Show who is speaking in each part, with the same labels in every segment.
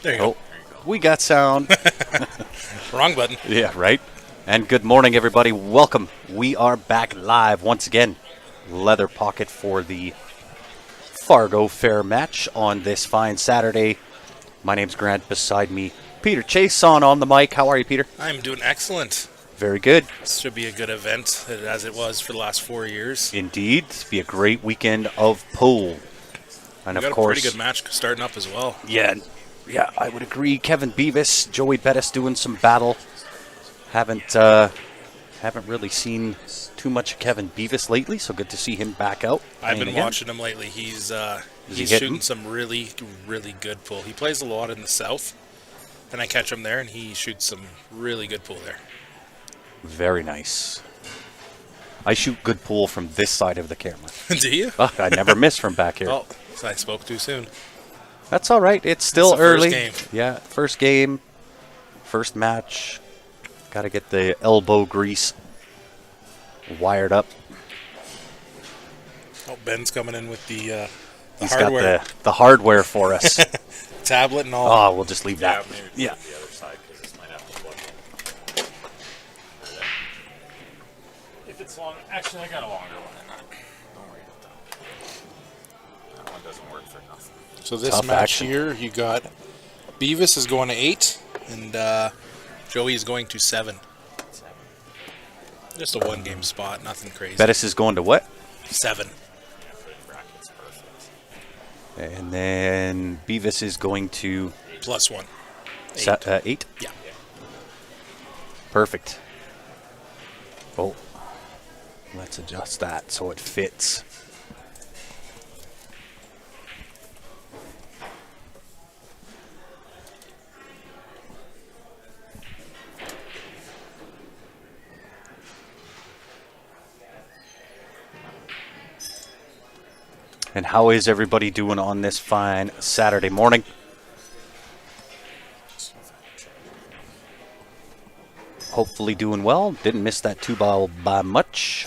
Speaker 1: There you go.
Speaker 2: We got sound.
Speaker 1: Wrong button.
Speaker 2: Yeah, right. And good morning, everybody. Welcome. We are back live once again. Leather Pocket for the Fargo Fair match on this fine Saturday. My name's Grant. Beside me, Peter Chason on the mic. How are you, Peter?
Speaker 1: I'm doing excellent.
Speaker 2: Very good.
Speaker 1: This should be a good event, as it was for the last 4 years.
Speaker 2: Indeed. It's be a great weekend of pool. And
Speaker 1: We
Speaker 2: of
Speaker 1: got
Speaker 2: course,
Speaker 1: a pretty good match starting up as well.
Speaker 2: Yeah, I would agree. Kevin Beavis, Joey Bettis doing some battle. Haven't really seen too much of Kevin Beavis lately, so good to see him back out.
Speaker 1: I've been watching him lately. He's shooting some really, really good pool. He plays a lot in the south, and I catch him there, and he shoots some really good pool there.
Speaker 2: Very nice. I shoot good pool from this side of the camera.
Speaker 1: Do you?
Speaker 2: I never miss from back here.
Speaker 1: Oh, I spoke too soon.
Speaker 2: That's all right. It's still
Speaker 1: It's the
Speaker 2: early.
Speaker 1: first game.
Speaker 2: Yeah, first game, first match. Got to get the elbow grease wired up.
Speaker 1: Oh, Ben's coming in with the
Speaker 2: He's
Speaker 1: hardware.
Speaker 2: got the hardware for us.
Speaker 1: Tablet and all.
Speaker 2: Oh, we'll just leave that.
Speaker 3: Maybe
Speaker 2: Yeah.
Speaker 3: the other side because this might have to plug in. If it's long, actually, I got a longer one than that. Don't worry about that. That one doesn't work for nothing.
Speaker 1: So this
Speaker 2: Tough
Speaker 1: match
Speaker 2: action.
Speaker 1: here, you got Beavis is going to 8, and Joey is going to 7. Just a one-game spot, nothing crazy.
Speaker 2: Bettis is going to what?
Speaker 1: 7.
Speaker 3: Yeah, for the brackets, perfect.
Speaker 2: And then Beavis is going to
Speaker 1: +1.
Speaker 2: 8.
Speaker 1: Yeah.
Speaker 2: Perfect. Oh, let's adjust that so it fits. And how is everybody doing on this fine Saturday morning? Hopefully doing well. Didn't miss that 2-ball by much.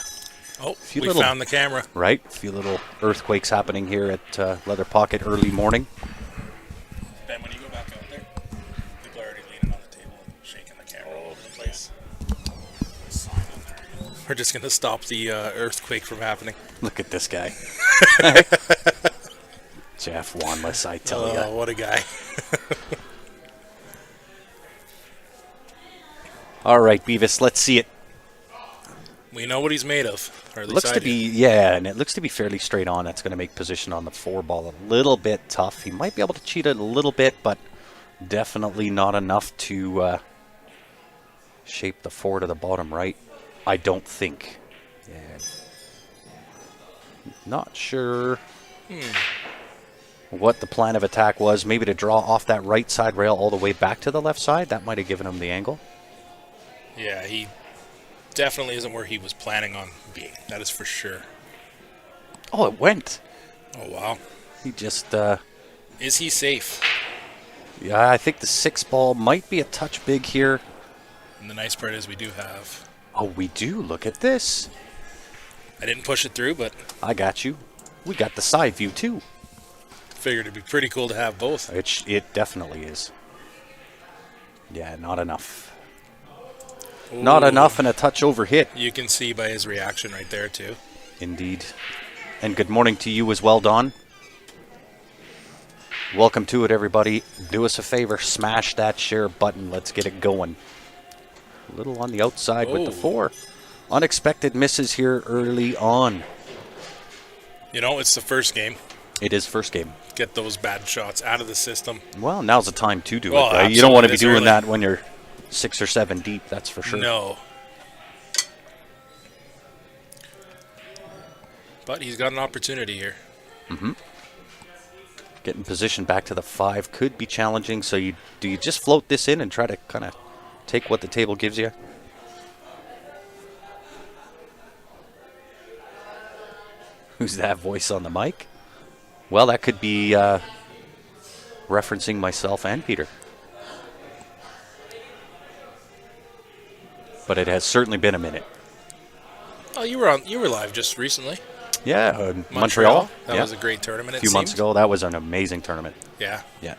Speaker 1: Oh,
Speaker 2: Few
Speaker 1: we
Speaker 2: little-
Speaker 1: found the camera.
Speaker 2: Right? A few little earthquakes happening here at Leather Pocket early morning.
Speaker 1: Ben, when you go back out there, people are already leaning on the table and shaking the camera all over the place. We're just going to stop the earthquake from happening.
Speaker 2: Look at this guy. Jeff Wanless, I tell ya.
Speaker 1: Oh, what a guy.
Speaker 2: All right, Beavis, let's see it.
Speaker 1: We know what he's made of. Or at least
Speaker 2: Looks
Speaker 1: I
Speaker 2: to
Speaker 1: do.
Speaker 2: be, yeah, and it looks to be fairly straight on. That's going to make position on the 4-ball a little bit tough. He might be able to cheat it a little bit, but definitely not enough to shape the 4 to the bottom right. I don't think. Yeah. Not sure what the plan of attack was. Maybe to draw off that right side rail all the way back to the left side. That might have given him the angle.
Speaker 1: Yeah, he definitely isn't where he was planning on being. That is for sure.
Speaker 2: Oh, it went.
Speaker 1: Oh, wow.
Speaker 2: He just,
Speaker 1: Is he safe?
Speaker 2: yeah, I think the 6-ball might be a touch big here.
Speaker 1: And the nice part is we do have...
Speaker 2: Oh, we do. Look at this.
Speaker 1: I didn't push it through, but
Speaker 2: I got you. We got the side view, too.
Speaker 1: figured it'd be pretty cool to have both.
Speaker 2: It definitely is. Yeah, not enough.
Speaker 1: Ooh.
Speaker 2: Not enough and a touch over hit.
Speaker 1: You can see by his reaction right there, too.
Speaker 2: Indeed. And good morning to you as well, Don. Welcome to it, everybody. Do us a favor. Smash that share button. Let's get it going. A little on the outside with the
Speaker 1: Oh.
Speaker 2: 4. Unexpected misses here early on.
Speaker 1: You know, it's the first game.
Speaker 2: It is first game.
Speaker 1: Get those bad shots out of the system.
Speaker 2: Well, now's the time to do
Speaker 1: Well,
Speaker 2: it. Right? You don't want to be
Speaker 1: absolutely.
Speaker 2: doing
Speaker 1: This
Speaker 2: that when you're 6 or 7 deep, that's for sure.
Speaker 1: No. But he's got an opportunity here.
Speaker 2: Getting position back to the 5 could be challenging, so do you just float this in and try to kind of take what the table gives you? Who's that voice on the mic? Well, that could be referencing myself and Peter. But it has certainly been a minute.
Speaker 1: Oh, you were live just recently.
Speaker 2: Yeah, Montreal.
Speaker 1: That
Speaker 2: yeah.
Speaker 1: was a great tournament.
Speaker 2: A few months ago, that was an amazing tournament.
Speaker 1: Yeah.
Speaker 2: Yeah.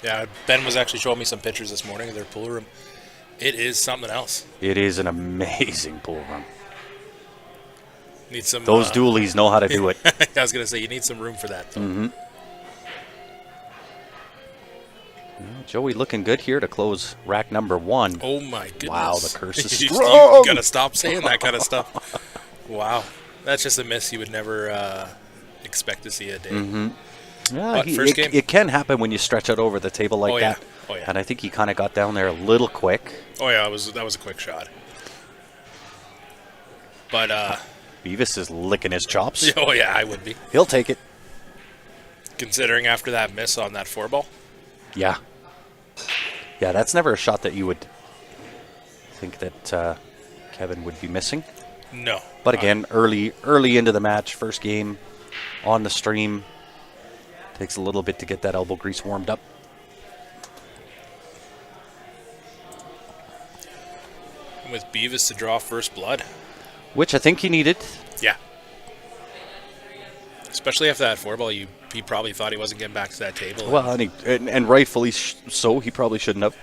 Speaker 1: Yeah, Ben was actually showing me some pictures this morning of their pool room. It is something else.
Speaker 2: It is an amazing pool room.
Speaker 1: Need some.
Speaker 2: Those dualies know how to do it.
Speaker 1: I was gonna say you need some room for that.
Speaker 2: Mm-hmm. Joey looking good here to close rack number 1.
Speaker 1: Oh my goodness!
Speaker 2: Wow, the curse is
Speaker 1: you
Speaker 2: strong.
Speaker 1: gotta stop saying that kind of stuff. Wow, that's just a miss you would never expect to see a day.
Speaker 2: Mm-hmm. Yeah,
Speaker 1: But first game?
Speaker 2: it can happen when you stretch out over the table like that.
Speaker 1: Oh yeah.
Speaker 2: And I think he kind of got down there a little quick.
Speaker 1: Oh yeah, that was a quick shot. But
Speaker 2: Beavis is licking his chops.
Speaker 1: oh yeah, I would be.
Speaker 2: He'll take it.
Speaker 1: Considering after that miss on that 4-ball.
Speaker 2: Yeah. Yeah, that's never a shot that you would think that Kevin would be missing.
Speaker 1: No.
Speaker 2: But again, early into the match, first game on the stream. Takes a little bit to get that elbow grease warmed up.
Speaker 1: With Beavis to draw first blood.
Speaker 2: Which I think he needed.
Speaker 1: Yeah. Especially after that 4-ball, he probably thought he wasn't getting back to that table.
Speaker 2: Well, and rightfully so, he probably shouldn't have.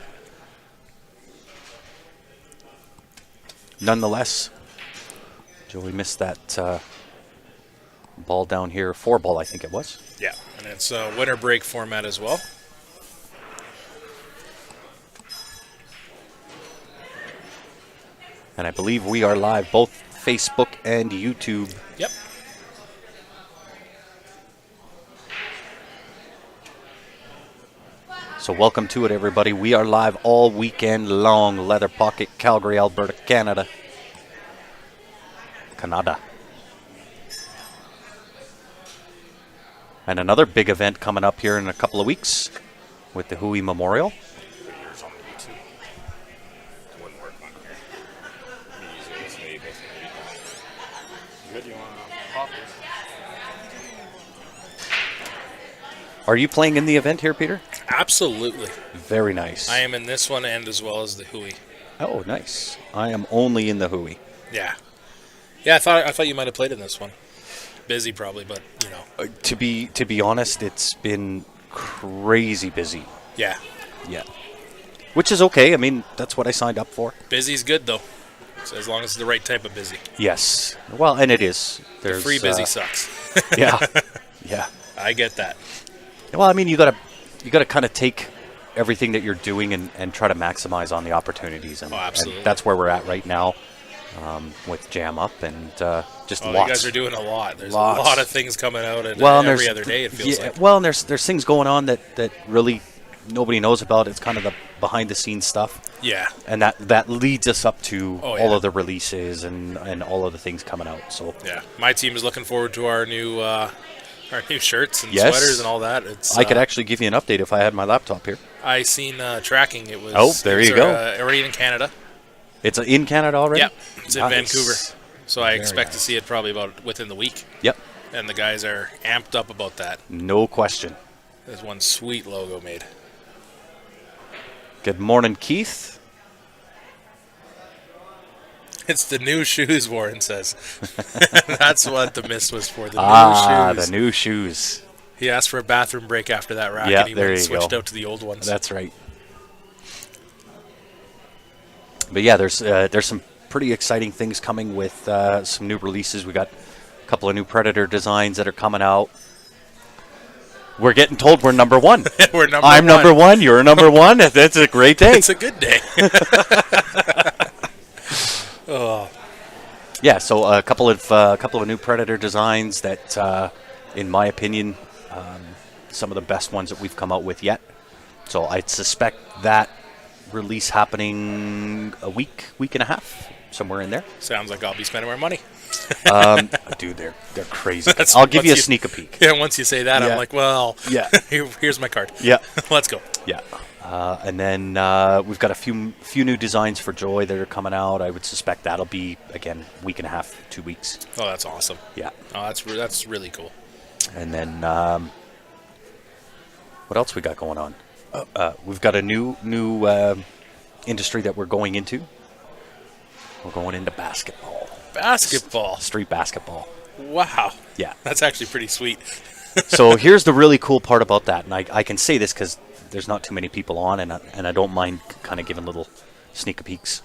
Speaker 2: Nonetheless, Joey missed that ball down here. 4-ball, I think it was.
Speaker 1: Yeah, and it's a winter break format as well.
Speaker 2: And I believe we are live both Facebook and YouTube.
Speaker 1: Yep.
Speaker 2: So welcome to it, everybody. We are live all weekend long. Leather Pocket, Calgary, Alberta, Canada. Canada. And another big event coming up here in a couple of weeks with the Hui Memorial.
Speaker 3: Yours on YouTube. It wouldn't work on here. Me using this maybe. Good, you want to pop this?
Speaker 2: Are you playing in the event here, Peter?
Speaker 1: Absolutely.
Speaker 2: Very nice.
Speaker 1: I am in this one and as well as the Hui.
Speaker 2: Oh, nice. I am only in the Hui.
Speaker 1: Yeah. Yeah, I thought you might have played in this one. Busy probably, but you know.
Speaker 2: To be honest, it's been crazy busy.
Speaker 1: Yeah.
Speaker 2: Yeah. Which is okay. I mean, that's what I signed up for.
Speaker 1: Busy's good though. So as long as it's the right type of busy.
Speaker 2: Yes. Well, and it is.
Speaker 1: The free busy sucks.
Speaker 2: Yeah. Yeah.
Speaker 1: I get that.
Speaker 2: Well, I mean, you gotta kind of take everything that you're doing and try to maximize on the opportunities. And,
Speaker 1: absolutely.
Speaker 2: And that's where we're at right now with Jam Up and just lots.
Speaker 1: You guys are doing a lot. There's
Speaker 2: Lots.
Speaker 1: a lot of things coming out and
Speaker 2: and
Speaker 1: every other day it feels like.
Speaker 2: Well, and there's things going on that really nobody knows about. It's kind of the behind the scenes stuff.
Speaker 1: Yeah.
Speaker 2: And that leads us up to
Speaker 1: Oh,
Speaker 2: all
Speaker 1: yeah.
Speaker 2: of the releases and all of the things coming out. So
Speaker 1: Yeah. My team is looking forward to our new shirts and
Speaker 2: Yes.
Speaker 1: sweaters and all that. It's
Speaker 2: I could actually give you an update if I had my laptop here.
Speaker 1: I seen tracking. It was
Speaker 2: Oh, there you go.
Speaker 1: Already in Canada.
Speaker 2: It's in Canada already?
Speaker 1: Yep. It's in
Speaker 2: Nice.
Speaker 1: Vancouver. So I
Speaker 2: Very
Speaker 1: expect to
Speaker 2: nice.
Speaker 1: see it probably about within the week.
Speaker 2: Yep.
Speaker 1: And the guys are amped up about that.
Speaker 2: No question.
Speaker 1: There's one sweet logo made.
Speaker 2: Good morning, Keith.
Speaker 1: It's the new shoes, Warren says. That's what the miss was for. The
Speaker 2: Ah,
Speaker 1: new shoes.
Speaker 2: the new shoes.
Speaker 1: He asked for a bathroom break after that rack,
Speaker 2: Yeah,
Speaker 1: and he
Speaker 2: there
Speaker 1: went and
Speaker 2: you
Speaker 1: switched
Speaker 2: go.
Speaker 1: out to the old ones.
Speaker 2: That's right. But yeah, there's some pretty exciting things coming with some new releases. We got a couple of new Predator designs that are coming out. We're getting told we're number one.
Speaker 1: We're number
Speaker 2: I'm
Speaker 1: one.
Speaker 2: number one. You're number one. That's a great day.
Speaker 1: It's a good day. Oh,
Speaker 2: Yeah, so a couple of new Predator designs that, in my opinion, some of the best ones that we've come out with yet. So I'd suspect that release happening a week and a half, somewhere in there.
Speaker 1: sounds like I'll be spending more money.
Speaker 2: Dude, they're crazy.
Speaker 1: That's-
Speaker 2: I'll give you a
Speaker 1: once
Speaker 2: sneak peek.
Speaker 1: Yeah, once you say that,
Speaker 2: Yeah.
Speaker 1: I'm like, well,
Speaker 2: Yeah.
Speaker 1: here's my card.
Speaker 2: Yeah,
Speaker 1: Let's go.
Speaker 2: yeah. And then we've got a few new designs for Joy that are coming out. I would suspect that'll be again week and a half, 2 weeks.
Speaker 1: Oh, that's awesome.
Speaker 2: Yeah.
Speaker 1: Oh, that's really cool.
Speaker 2: And then what else we got going on? We've got a new industry that we're going into. We're going into basketball,
Speaker 1: Basketball.
Speaker 2: street basketball.
Speaker 1: Wow.
Speaker 2: Yeah.
Speaker 1: That's actually pretty sweet.
Speaker 2: So here's the really cool part about that, and I can say this because there's not too many people on, and I don't mind kind of giving little sneak peeks.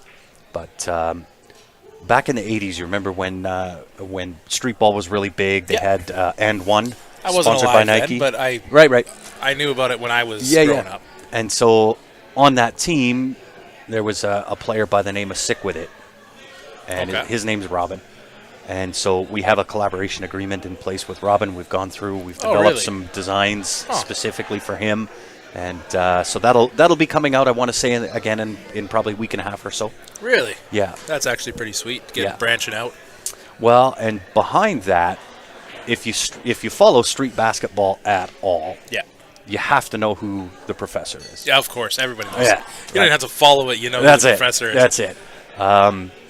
Speaker 2: But back in the 80s, you remember when street ball was really big? They had And One,
Speaker 1: I wasn't
Speaker 2: sponsored
Speaker 1: alive
Speaker 2: by Nike.
Speaker 1: then, but
Speaker 2: right.
Speaker 1: I knew about it when I was growing up.
Speaker 2: And so on that team, there was a player by the name of Sick With It, and his name's Robin. And so we have a collaboration agreement in place with Robin. We've gone through, we've developed some designs specifically for him. And so that'll be coming out, I want to say, again in probably a week and a half or so.
Speaker 1: Really?
Speaker 2: Yeah.
Speaker 1: That's actually pretty sweet, branching out.
Speaker 2: Well, and behind that, if you follow street basketball at all, you have to know who the professor is.
Speaker 1: Yeah, of course. Everybody knows.
Speaker 2: Yeah.
Speaker 1: You don't have to follow it. You know
Speaker 2: That's
Speaker 1: who the
Speaker 2: it.
Speaker 1: professor is.
Speaker 2: That's it.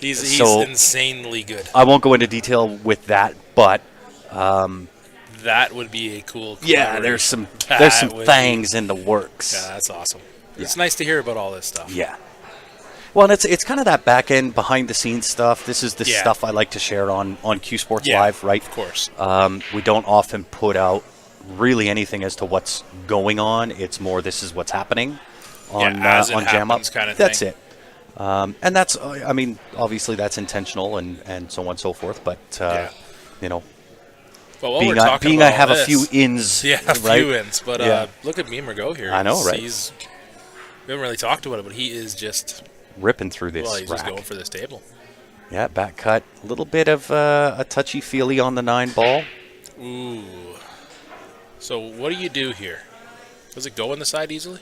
Speaker 1: He's insanely good.
Speaker 2: I won't go into detail with that, but
Speaker 1: that would be a cool.
Speaker 2: Yeah, there's some things in the works.
Speaker 1: Yeah, that's awesome. Yeah. It's nice to hear about all this stuff.
Speaker 2: Yeah. Well, and it's kind of that back end, behind the scenes stuff. This is the stuff I like to share on Q Sports Live, right?
Speaker 1: Of course.
Speaker 2: We don't often put out really anything as to what's going on. It's more this is what's happening on Jam Up.
Speaker 1: Kind of
Speaker 2: that's
Speaker 1: thing.
Speaker 2: it. And that's, I mean, obviously that's intentional and so on and so forth. But you know,
Speaker 1: well,
Speaker 2: being I have a few ins,
Speaker 1: a few ins. But look at Beamer go here.
Speaker 2: I know, right?
Speaker 1: We haven't really talked about it, but he is just
Speaker 2: ripping through this.
Speaker 1: Well, he's
Speaker 2: rack.
Speaker 1: just going for this table.
Speaker 2: Yeah, back cut. A little bit of a touchy-feely on the 9 ball.
Speaker 1: Ooh. So what do you do here? Does it go on the side easily?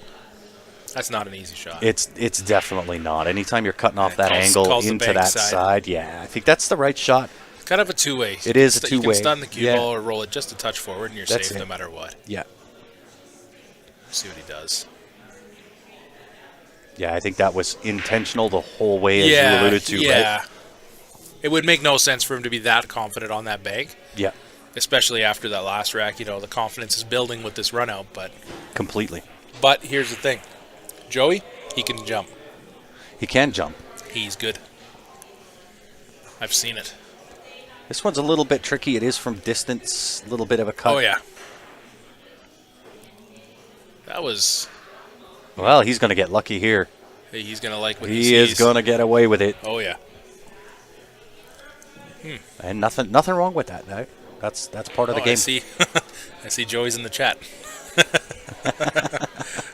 Speaker 1: That's not an easy shot.
Speaker 2: It's definitely not. Anytime you're cutting off that angle into that side, I think that's the right shot.
Speaker 1: It's kind of a two-way.
Speaker 2: It is a two-way.
Speaker 1: You can stun the cue ball or roll it just a touch forward, and you're safe no matter what.
Speaker 2: Yeah.
Speaker 1: See what he does.
Speaker 2: Yeah, I think that was intentional the whole way, as you alluded to, right?
Speaker 1: It would make no sense for him to be that confident on that bank.
Speaker 2: Yeah.
Speaker 1: Especially after that last rack, you know, the confidence is building with this run out, but
Speaker 2: completely.
Speaker 1: But here's the thing. Joey, he can jump.
Speaker 2: He can jump.
Speaker 1: He's good. I've seen it.
Speaker 2: This one's a little bit tricky. It is from distance, a little bit of a cut.
Speaker 1: Oh, yeah. That was...
Speaker 2: Well, he's going to get lucky here.
Speaker 1: He's going to like what he
Speaker 2: He
Speaker 1: sees.
Speaker 2: is going to get away with it.
Speaker 1: Oh, yeah.
Speaker 2: And nothing wrong with that. No. That's part of the game.
Speaker 1: I see Joey's in the chat.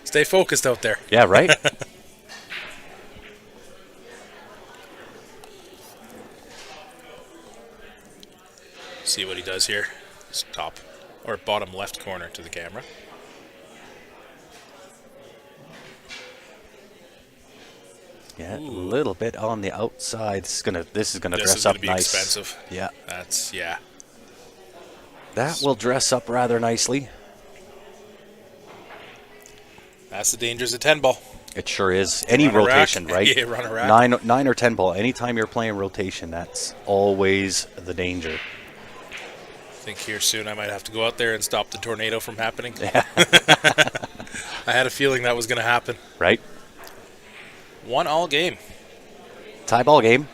Speaker 1: Stay focused out there.
Speaker 2: Yeah, right?
Speaker 1: See what he does here. It's top or bottom left corner to the camera.
Speaker 2: Yeah, a little bit on the outside. This is gonna dress
Speaker 1: up
Speaker 2: be nice.
Speaker 1: Expensive.
Speaker 2: Yeah. That will dress up rather nicely.
Speaker 1: That's the dangers of 10 ball.
Speaker 2: It sure is. Any rotation, right?
Speaker 1: Yeah, run a rack.
Speaker 2: 9 or 10 ball. Anytime you're playing rotation, that's always the danger.
Speaker 1: I think here soon I might have to go out there and stop the tornado from happening.
Speaker 2: Yeah.
Speaker 1: I had a feeling that was going to happen.
Speaker 2: Right.
Speaker 1: 1-all game.
Speaker 2: Tie ball game.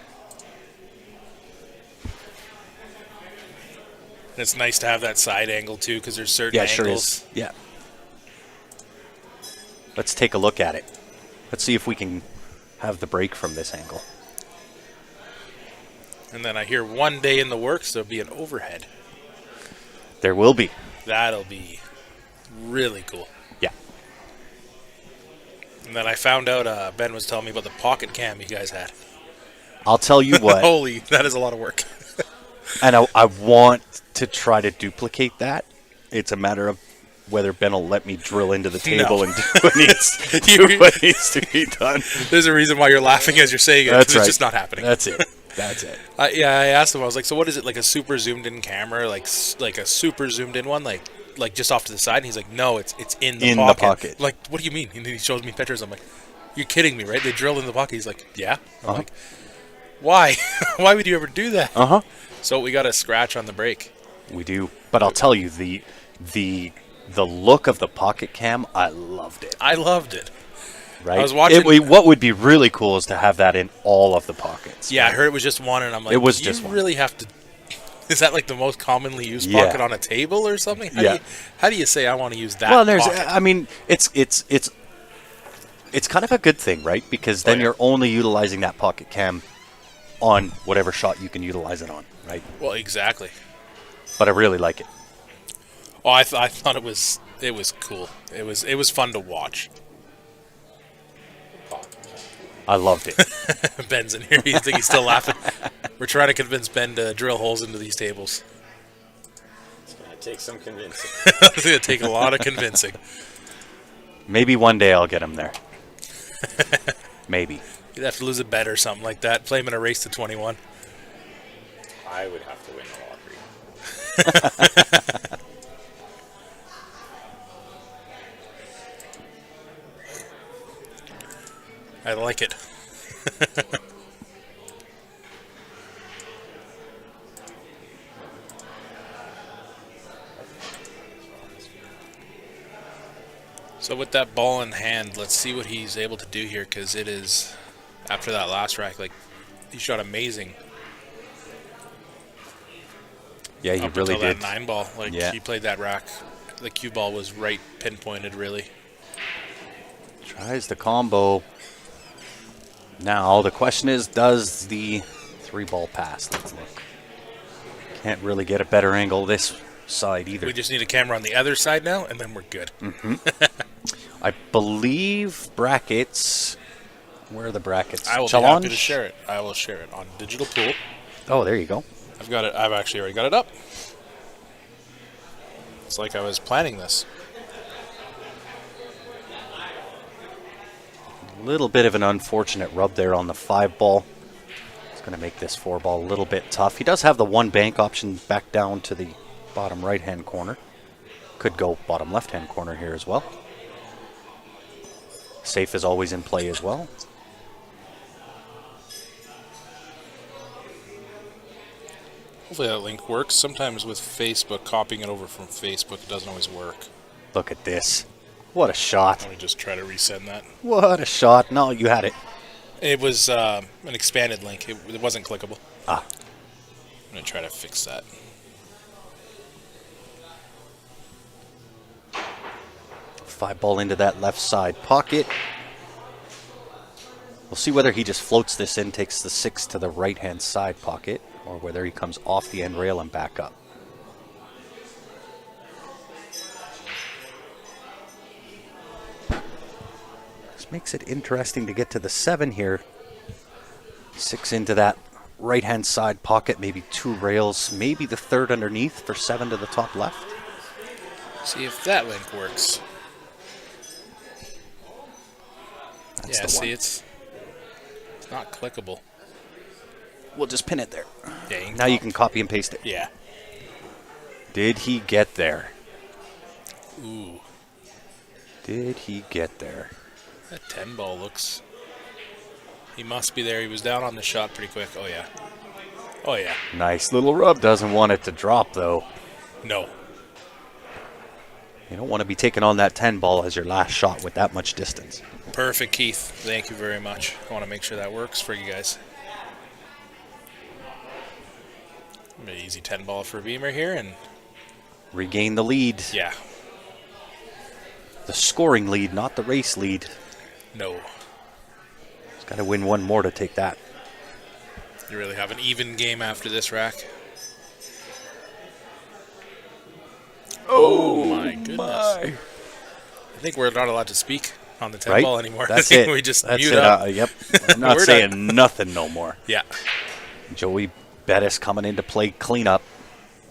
Speaker 1: And it's nice to have that side angle, too, because there's certain angles.
Speaker 2: Sure is. Yeah. Let's take a look at it. Let's see if we can have the break from this angle.
Speaker 1: And then I hear one day in the works, there'll be an overhead.
Speaker 2: There will be.
Speaker 1: That'll be really cool.
Speaker 2: Yeah.
Speaker 1: And then I found out, Ben was telling me about the pocket cam you guys had.
Speaker 2: I'll tell you what.
Speaker 1: Holy, that is a lot of work.
Speaker 2: And I want to try to duplicate that. It's a matter of whether Ben will let me drill into the table and do what needs to be done.
Speaker 1: There's a reason why you're laughing as you're saying it.
Speaker 2: That's right.
Speaker 1: It's just not happening.
Speaker 2: That's it. That's it.
Speaker 1: I asked him. I was like, "So what is it? Like a super zoomed in camera? Like a super zoomed in one? Like just off to the side?" And he's like, "No, it's in the pocket."
Speaker 2: The pocket.
Speaker 1: Like, what do you mean? And he shows me pictures. I'm like, "You're kidding me, right? They drill in the pocket." He's like, "Yeah." I'm like, "Why? Why would you ever do that?" So we got a scratch on the break.
Speaker 2: We do, but I'll tell you the look of the pocket cam. I loved it. Right.
Speaker 1: I was watching.
Speaker 2: What would be really cool is to have that in all of the pockets.
Speaker 1: Yeah, right? I heard it was just one, and I'm like,
Speaker 2: it was just
Speaker 1: you
Speaker 2: one.
Speaker 1: really have to Is that like the most commonly used
Speaker 2: Yeah.
Speaker 1: pocket on a table or something?
Speaker 2: Yeah.
Speaker 1: How do you say I want to use that
Speaker 2: Well, there's.
Speaker 1: pocket?
Speaker 2: I mean, it's kind of a good thing, right? Because then
Speaker 1: yeah.
Speaker 2: you're only utilizing that pocket cam on whatever shot you can utilize it on, right?
Speaker 1: Well, exactly.
Speaker 2: But I really like it.
Speaker 1: Oh, I thought it was cool. It was fun to watch.
Speaker 2: I loved it.
Speaker 1: Ben's in here. You think he's still laughing? We're trying to convince Ben to drill holes into these tables.
Speaker 3: It's going to take some convincing.
Speaker 1: It's going to take a lot of convincing.
Speaker 2: Maybe one day I'll get him there. Maybe.
Speaker 1: You'd have to lose a bet or something like that. Play him in a race to 21.
Speaker 3: I would have to win the lottery.
Speaker 1: I like it. So with that ball in hand, let's see what he's able to do here, because it is, after that last rack, like, he shot amazing.
Speaker 2: Yeah, he
Speaker 1: Up
Speaker 2: really
Speaker 1: until
Speaker 2: did.
Speaker 1: that 9 ball. Like,
Speaker 2: Yeah.
Speaker 1: he played that rack. The cue ball was right pinpointed, really.
Speaker 2: Tries the combo. Now, the question is, does the 3-ball pass? Let's look. Can't really get a better angle this side either.
Speaker 1: We just need a camera on the other side now, and then we're good.
Speaker 2: I believe brackets. Where are the brackets?
Speaker 1: I will be
Speaker 2: Challenge?
Speaker 1: happy to share it. I will share it on Digital Pool.
Speaker 2: Oh, there you go.
Speaker 1: I've got it. I've actually already got it up. It's like I was planning this.
Speaker 2: A little bit of an unfortunate rub there on the 5-ball. It's going to make this 4-ball a little bit tough. He does have the 1 bank option back down to the bottom right-hand corner. Could go bottom left-hand corner here as well. Safe is always in play as well.
Speaker 1: Hopefully that link works. Sometimes with Facebook, copying it over from Facebook doesn't always work.
Speaker 2: Look at this. What a shot.
Speaker 1: Let me just try to resend that.
Speaker 2: What a shot. No, you had it.
Speaker 1: It was an expanded link. It wasn't clickable.
Speaker 2: Ah.
Speaker 1: I'm going to try to fix that.
Speaker 2: Five ball into that left side pocket. We'll see whether he just floats this in, takes the 6 to the right-hand side pocket, or whether he comes off the end rail and back up. This makes it interesting to get to the 7 here. 6 into that right-hand side pocket, maybe 2 rails, maybe the 3rd underneath for 7 to the top left.
Speaker 1: See if that link works.
Speaker 2: That's
Speaker 1: Yeah,
Speaker 2: the
Speaker 1: see,
Speaker 2: one.
Speaker 1: it's not clickable.
Speaker 2: We'll just pin it there.
Speaker 1: Dang.
Speaker 2: Now you can copy and paste it.
Speaker 1: Yeah.
Speaker 2: Did he get there?
Speaker 1: Ooh.
Speaker 2: Did he get there?
Speaker 1: That 10 ball looks... He must be there. He was down on the shot pretty quick. Oh, yeah. Oh, yeah.
Speaker 2: Nice little rub. Doesn't want it to drop, though.
Speaker 1: No.
Speaker 2: You don't want to be taking on that 10 ball as your last shot with that much distance.
Speaker 1: Perfect, Keith. Thank you very much. I want to make sure that works for you guys. An easy 10 ball for Beamer here, and
Speaker 2: Regain the lead.
Speaker 1: yeah,
Speaker 2: The scoring lead, not the race lead.
Speaker 1: no.
Speaker 2: He's got to win one more to take that.
Speaker 1: You really have an even game after this rack. Oh my goodness. I think we're not allowed to speak on the 10
Speaker 2: Right?
Speaker 1: ball anymore.
Speaker 2: That's
Speaker 1: I think
Speaker 2: it.
Speaker 1: we just
Speaker 2: That's
Speaker 1: mute
Speaker 2: it.
Speaker 1: up.
Speaker 2: Yep. I'm not
Speaker 1: We're
Speaker 2: saying
Speaker 1: done.
Speaker 2: nothing no more.
Speaker 1: Yeah.
Speaker 2: Joey Bettis coming in to play cleanup,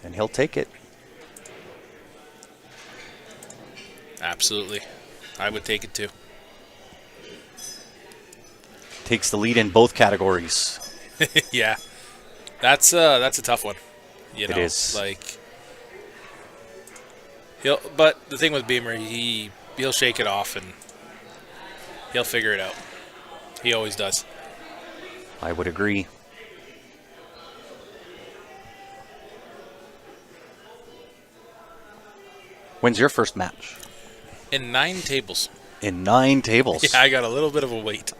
Speaker 2: and he'll take it.
Speaker 1: Absolutely. I would take it too.
Speaker 2: Takes the lead in both categories.
Speaker 1: Yeah. That's a tough one. You know,
Speaker 2: It is.
Speaker 1: like but the thing with Beamer, he'll shake it off and he'll figure it out. He always does.
Speaker 2: I would agree. When's your first match?
Speaker 1: In 9 tables.
Speaker 2: In 9 tables.
Speaker 1: Yeah, I got a little bit of a wait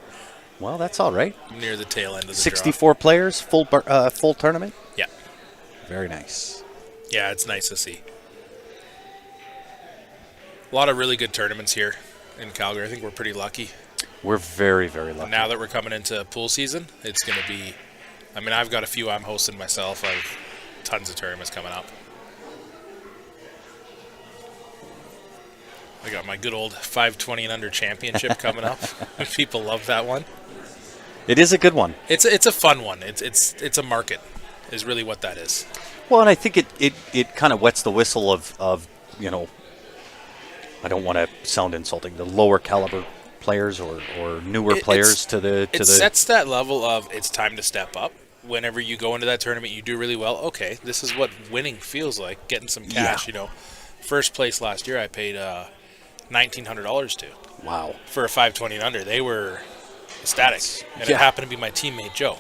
Speaker 2: Well, that's all right.
Speaker 1: near the tail end of the
Speaker 2: 64 players, full tournament.
Speaker 1: draw. Yeah.
Speaker 2: Very nice.
Speaker 1: Yeah, it's nice to see. A lot of really good tournaments here in Calgary. I think we're pretty lucky.
Speaker 2: We're very, very lucky.
Speaker 1: Now that we're coming into pool season, it's going to be... I mean, I've got a few I'm hosting myself. I have tons of tournaments coming up. I got my good old 520 and under championship coming up. People love that one.
Speaker 2: It is a good one.
Speaker 1: It's a fun one. It's a market, is really what that is.
Speaker 2: Well, and I think it kind of wets the whistle of I don't want to sound insulting, the lower caliber players or newer players to the.
Speaker 1: It sets that level of it's time to step up. Whenever you go into that tournament, you do really well. Okay, this is what winning feels like. Getting some cash.
Speaker 2: Yeah.
Speaker 1: First place last year, I paid $1,900 to.
Speaker 2: Wow.
Speaker 1: For a 520 and under, they were ecstatic, and
Speaker 2: Yeah.
Speaker 1: it happened to be my teammate Joe.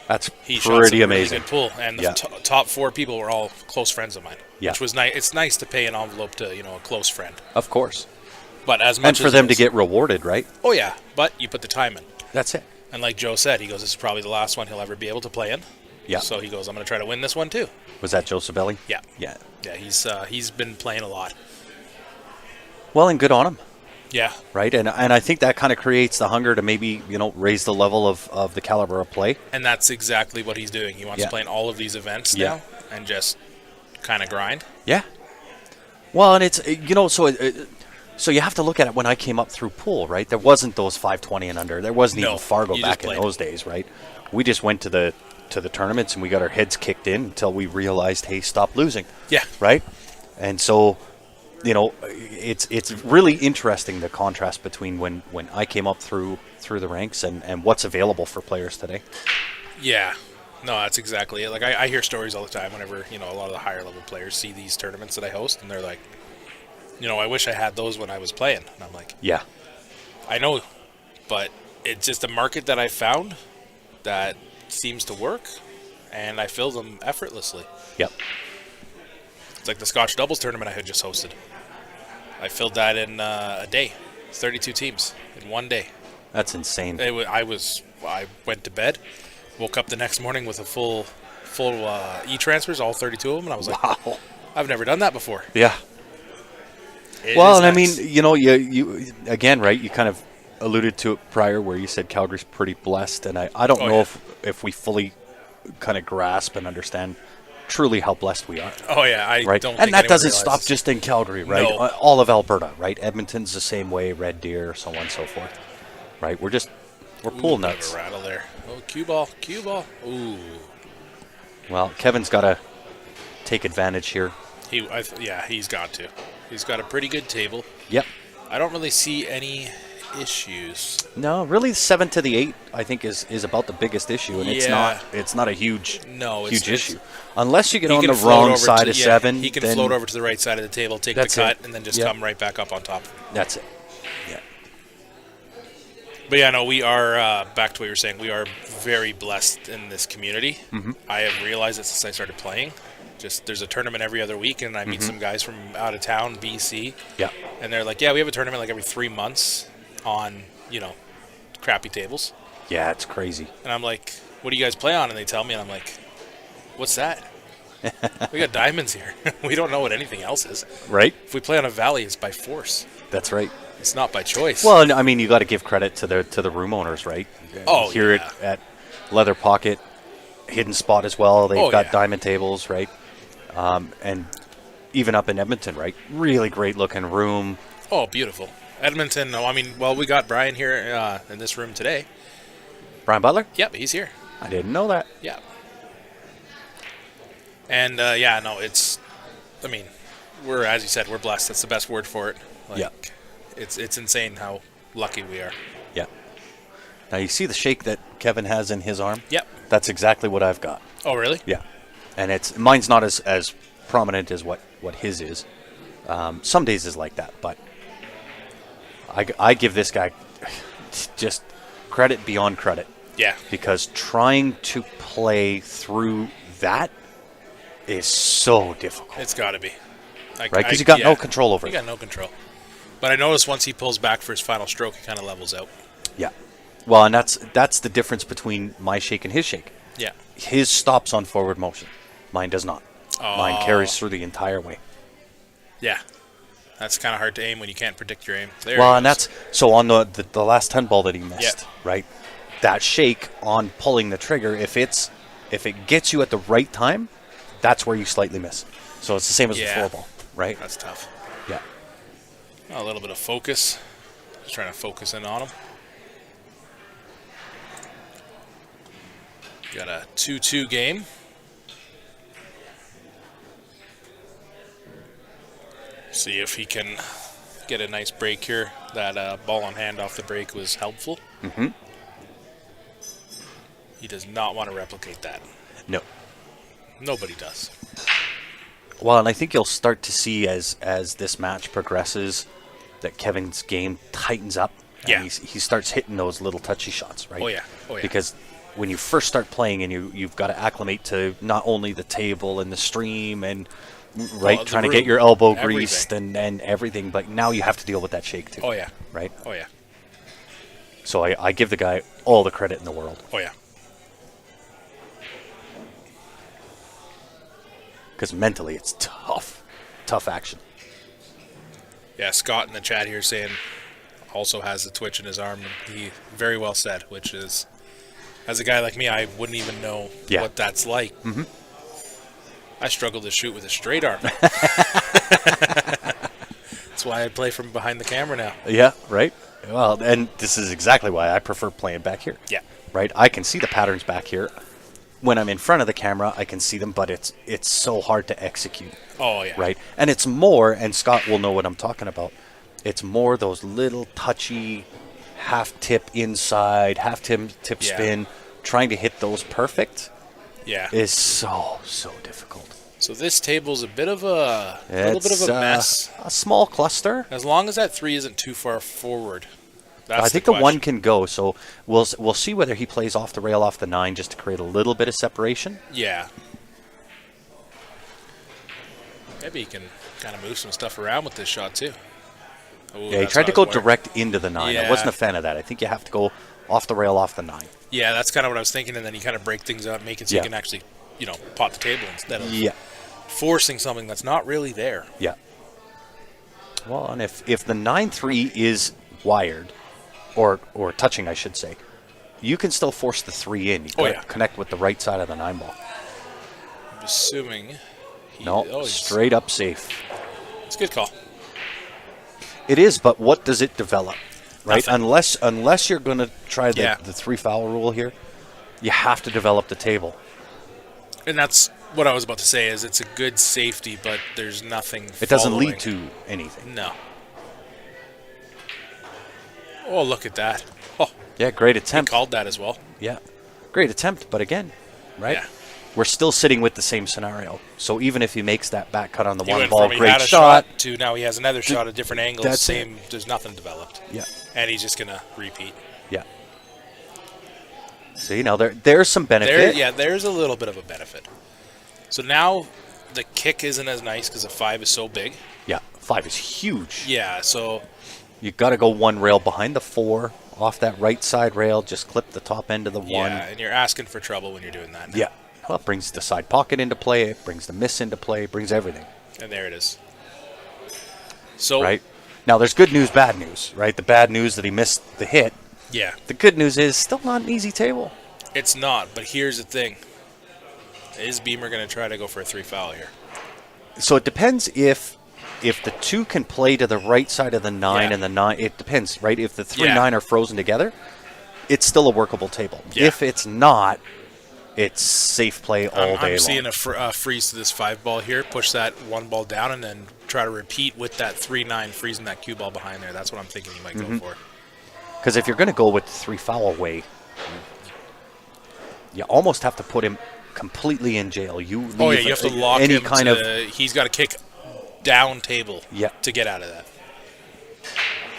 Speaker 2: That's
Speaker 1: He shot some
Speaker 2: pretty
Speaker 1: really
Speaker 2: amazing.
Speaker 1: good pool, and the top 4 people were all close friends of mine.
Speaker 2: Yeah.
Speaker 1: Which was nice. It's nice to pay an envelope to a close friend.
Speaker 2: Of course.
Speaker 1: But as much
Speaker 2: And for
Speaker 1: as
Speaker 2: them to get rewarded, right?
Speaker 1: oh yeah, but you put the time in.
Speaker 2: That's it.
Speaker 1: And like Joe said, he goes, this is probably the last one he'll ever be able to play in.
Speaker 2: Yeah.
Speaker 1: So he goes, I'm going to try to win this one too.
Speaker 2: Was that Joe Sabelli?
Speaker 1: Yeah.
Speaker 2: Yeah.
Speaker 1: Yeah, he's been playing a lot.
Speaker 2: Well, and good on him,
Speaker 1: Yeah.
Speaker 2: right? And I think that kind of creates the hunger to maybe
Speaker 1: raise
Speaker 2: raise the level of the caliber of play.
Speaker 1: And that's exactly what he's doing. He wants to play in all of these events now and just kind of grind.
Speaker 2: Yeah. Well, and it's so you have to look at it. When I came up through pool, right? There wasn't those 520 and under. There wasn't even Fargo back in those days, right? We just went to the tournaments and we got our heads kicked in until we realized, hey, stop losing.
Speaker 1: Yeah.
Speaker 2: Right. And so, it's really interesting, the contrast between when I came up through the ranks and what's available for players today.
Speaker 1: Yeah. No, that's exactly it. Like I hear stories all the time whenever, a lot of the higher level players see these tournaments that I host, and they're like, I wish I had those when I was playing. And I'm like,
Speaker 2: Yeah.
Speaker 1: I know, but it's just a market that I found that seems to work, and I fill them effortlessly.
Speaker 2: Yep.
Speaker 1: It's like the Scotch doubles tournament I had just hosted. I filled that in a day, 32 teams in one day.
Speaker 2: That's insane.
Speaker 1: I went to bed, woke up the next morning with a full e-transfers, all 32 of them, and I was like,
Speaker 2: Wow.
Speaker 1: I've never done that before.
Speaker 2: Yeah. Well, and nice. I mean, you again, right? You kind of alluded to it prior, where you said Calgary's pretty blessed, and I don't know if we fully kind of grasp and understand truly how blessed we are.
Speaker 1: Oh yeah,
Speaker 2: right?
Speaker 1: don't.
Speaker 2: And that doesn't
Speaker 1: realizes.
Speaker 2: stop just in Calgary, right?
Speaker 1: No.
Speaker 2: All of Alberta, right? Edmonton's the same way, Red Deer, so on and so forth, right? We're pool nuts.
Speaker 1: A rattle there. Oh, cue ball. Ooh.
Speaker 2: Well, Kevin's got to take advantage here.
Speaker 1: He's got to. He's got a pretty good table.
Speaker 2: Yep.
Speaker 1: I don't really see any issues.
Speaker 2: No, really, 7 to the 8, I think, is about the biggest issue, and it's not a huge issue. Unless you get on the wrong side of 7,
Speaker 1: he can float over to the right side of the table, take the cut, and then just come right back up on top.
Speaker 2: That's it. Yeah.
Speaker 1: But yeah, no, we are back to what you were saying. We are very blessed in this community.
Speaker 2: Mm-hmm.
Speaker 1: I have realized it since I started playing. Just there's a tournament every other week, and I meet some guys from out of town, BC.
Speaker 2: Yeah.
Speaker 1: And they're like, "Yeah, we have a tournament like every 3 months on, crappy tables."
Speaker 2: Yeah, it's crazy.
Speaker 1: And I'm like, "What do you guys play on?" And they tell me, and I'm like, "What's that?" We got diamonds here. We don't know what anything else is.
Speaker 2: Right.
Speaker 1: If we play on a valley, it's by force.
Speaker 2: That's right.
Speaker 1: It's not by choice.
Speaker 2: Well, I mean, you got to give credit to the room owners, right?
Speaker 1: Oh,
Speaker 2: here at Leather Pocket, Hidden Spot as well. They've got diamond tables, right? And even up in Edmonton, right? Really great looking room.
Speaker 1: Oh, beautiful. Edmonton, we got Brian here in this room today.
Speaker 2: Brian Butler?
Speaker 1: Yep, he's here.
Speaker 2: I didn't know that.
Speaker 1: Yeah. And, we're, as you said, we're blessed. That's the best word for it. It's insane how lucky we are.
Speaker 2: Yeah. Now, you see the shake that Kevin has in his arm?
Speaker 1: Yep.
Speaker 2: That's exactly what I've got.
Speaker 1: Oh, really?
Speaker 2: Yeah. And mine's not as prominent as what his is. Some days is like that, but I give this guy just credit beyond credit.
Speaker 1: Yeah.
Speaker 2: Because trying to play through that is so difficult.
Speaker 1: It's got to be.
Speaker 2: Right? Because you got no control over it.
Speaker 1: You got no control. But I noticed once he pulls back for his final stroke, he kind of levels out.
Speaker 2: Yeah. Well, and that's the difference between my shake and his shake.
Speaker 1: Yeah.
Speaker 2: His stops on forward motion. Mine does not.
Speaker 1: Oh.
Speaker 2: Mine carries through the entire way.
Speaker 1: Yeah. That's kind of hard to aim when you can't predict your aim. There
Speaker 2: Well,
Speaker 1: it
Speaker 2: and
Speaker 1: goes.
Speaker 2: that's so on the last 10 ball that he missed,
Speaker 1: Yeah.
Speaker 2: right? That shake on pulling the trigger, if it gets you at the right time, that's where you slightly miss. So it's the same as the
Speaker 1: Yeah.
Speaker 2: 4 ball, right?
Speaker 1: That's tough.
Speaker 2: Yeah.
Speaker 1: A little bit of focus. Just trying to focus in on him. Got a 2-2 game. See if he can get a nice break here. That ball on hand off the break was helpful.
Speaker 2: Mm-hmm.
Speaker 1: He does not want to replicate that.
Speaker 2: No.
Speaker 1: Nobody does.
Speaker 2: Well, and I think you'll start to see as this match progresses that Kevin's game tightens up. And
Speaker 1: Yeah.
Speaker 2: he starts hitting those little touchy shots, right?
Speaker 1: Oh, yeah. Oh, yeah.
Speaker 2: Because when you first start playing and you've got to acclimate to not only the table and the stream and right,
Speaker 1: the
Speaker 2: trying to
Speaker 1: room,
Speaker 2: get your elbow
Speaker 1: everything.
Speaker 2: greased and everything, but now you have to deal with that shake too.
Speaker 1: Oh, yeah.
Speaker 2: Right?
Speaker 1: Oh, yeah.
Speaker 2: So I give the guy all the credit in the world.
Speaker 1: Oh, yeah.
Speaker 2: Because mentally it's tough action.
Speaker 1: Yeah, Scott in the chat here saying also has a twitch in his arm. And he very well said, which is, as a guy like me, I wouldn't even know
Speaker 2: Yeah.
Speaker 1: what that's like.
Speaker 2: Mm-hmm.
Speaker 1: I struggle to shoot with a straight arm. That's why I play from behind the camera now.
Speaker 2: Yeah, right? Well, and this is exactly why I prefer playing back here.
Speaker 1: Yeah.
Speaker 2: Right? I can see the patterns back here. When I'm in front of the camera, I can see them, but it's so hard to execute.
Speaker 1: Oh, yeah.
Speaker 2: Right? And it's more, and Scott will know what I'm talking about, it's more those little touchy half tip inside, half tip
Speaker 1: Yeah.
Speaker 2: spin. Trying to hit those perfect
Speaker 1: Yeah.
Speaker 2: is so difficult.
Speaker 1: So this table's a bit of a little bit of a mess.
Speaker 2: A small cluster.
Speaker 1: As long as that 3 isn't too far forward. That's
Speaker 2: I think the
Speaker 1: question.
Speaker 2: 1 can go, so we'll see whether he plays off the rail off the 9 just to create a little bit of separation.
Speaker 1: Yeah. Maybe he can kind of move some stuff around with this shot too. Ooh,
Speaker 2: Yeah, he
Speaker 1: that's
Speaker 2: tried to
Speaker 1: what I
Speaker 2: go
Speaker 1: was wondering.
Speaker 2: direct into the 9. I
Speaker 1: Yeah.
Speaker 2: wasn't a fan of that. I think you have to go off the rail off the 9.
Speaker 1: Yeah, that's kind of what I was thinking, and then you kind of break things up, make it so
Speaker 2: Yeah.
Speaker 1: you can actually, pot the table instead of
Speaker 2: Yeah.
Speaker 1: forcing something that's not really there.
Speaker 2: Yeah. Well, and if the 9-3 is wired, or touching, I should say, you can still force the 3 in. You
Speaker 1: Oh,
Speaker 2: gotta
Speaker 1: yeah.
Speaker 2: connect with the right side of the 9 ball.
Speaker 1: I'm assuming.
Speaker 2: No,
Speaker 1: he's-
Speaker 2: straight up safe.
Speaker 1: It's a good call.
Speaker 2: It is, but what does it develop? Right?
Speaker 1: Nothing.
Speaker 2: Unless you're going to try
Speaker 1: Yeah.
Speaker 2: the 3 foul rule here, you have to develop the table.
Speaker 1: And that's what I was about to say. Is it's a good safety, but there's nothing.
Speaker 2: It doesn't
Speaker 1: following.
Speaker 2: lead to anything.
Speaker 1: No. Oh, look at that. Oh,
Speaker 2: Yeah, great
Speaker 1: he
Speaker 2: attempt.
Speaker 1: called that as well.
Speaker 2: Yeah, great attempt, but again, right?
Speaker 1: Yeah.
Speaker 2: We're still sitting with the same scenario. So even if he makes that back cut on the
Speaker 1: He
Speaker 2: one
Speaker 1: went
Speaker 2: ball,
Speaker 1: from he
Speaker 2: great
Speaker 1: had a
Speaker 2: shot.
Speaker 1: shot to now he has another shot at different angles.
Speaker 2: That's
Speaker 1: Same. There's nothing developed,
Speaker 2: Yeah,
Speaker 1: and he's just gonna repeat.
Speaker 2: yeah. See, now there's some benefit.
Speaker 1: There's a little bit of a benefit. So now the kick isn't as nice because the 5 is so big.
Speaker 2: Yeah, 5 is huge.
Speaker 1: Yeah, so
Speaker 2: You got to go 1 rail behind the 4, off that right side rail, just clip the top end of the 1.
Speaker 1: yeah, and you're asking for trouble when you're doing that.
Speaker 2: Yeah. Well, it brings the side pocket into play, it brings the miss into play, it brings everything.
Speaker 1: And there it is. So
Speaker 2: Right? Now, there's good news, bad news, right? The bad news that he missed the hit.
Speaker 1: yeah,
Speaker 2: The good news is still not an easy table.
Speaker 1: it's not. But here's the thing: is Beamer going to try to go for a 3 foul here?
Speaker 2: So it depends if the 2 can play to the right side of the 9
Speaker 1: Yeah.
Speaker 2: and the 9, it depends, right? If the 3
Speaker 1: Yeah.
Speaker 2: 9 are frozen together, it's still a workable table.
Speaker 1: Yeah.
Speaker 2: If it's not, it's safe play all day
Speaker 1: I'm seeing
Speaker 2: long.
Speaker 1: a freeze to this 5 ball here. Push that 1 ball down and then try to repeat with that 3-9, freezing that cue ball behind there. That's what I'm thinking he might
Speaker 2: Mm-hmm.
Speaker 1: go for.
Speaker 2: Because if you're going to go with the 3 foul way, you almost have to put him completely in jail. You leave
Speaker 1: Oh yeah, you have to lock
Speaker 2: any
Speaker 1: him
Speaker 2: kind
Speaker 1: to, he's got to kick down table
Speaker 2: Yeah.
Speaker 1: to get out of that.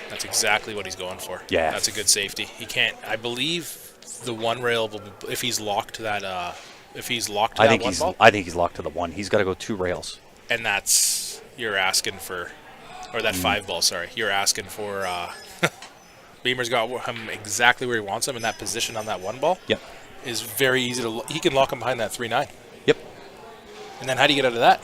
Speaker 1: That's exactly what he's going for.
Speaker 2: Yeah.
Speaker 1: That's a good safety. He can't. I believe the 1 rail will be, if he's locked to that. If he's locked to
Speaker 2: I
Speaker 1: that
Speaker 2: think
Speaker 1: 1
Speaker 2: he's
Speaker 1: ball,
Speaker 2: I think he's locked to the 1. He's got to go 2 rails.
Speaker 1: and that's you're asking for, or that 5 ball. Sorry, you're asking for. Beamer's got him exactly where he wants him in that position on that 1 ball.
Speaker 2: Yep.
Speaker 1: Is very easy to. He can lock him behind that 3-9.
Speaker 2: Yep.
Speaker 1: And then how do you get out of that?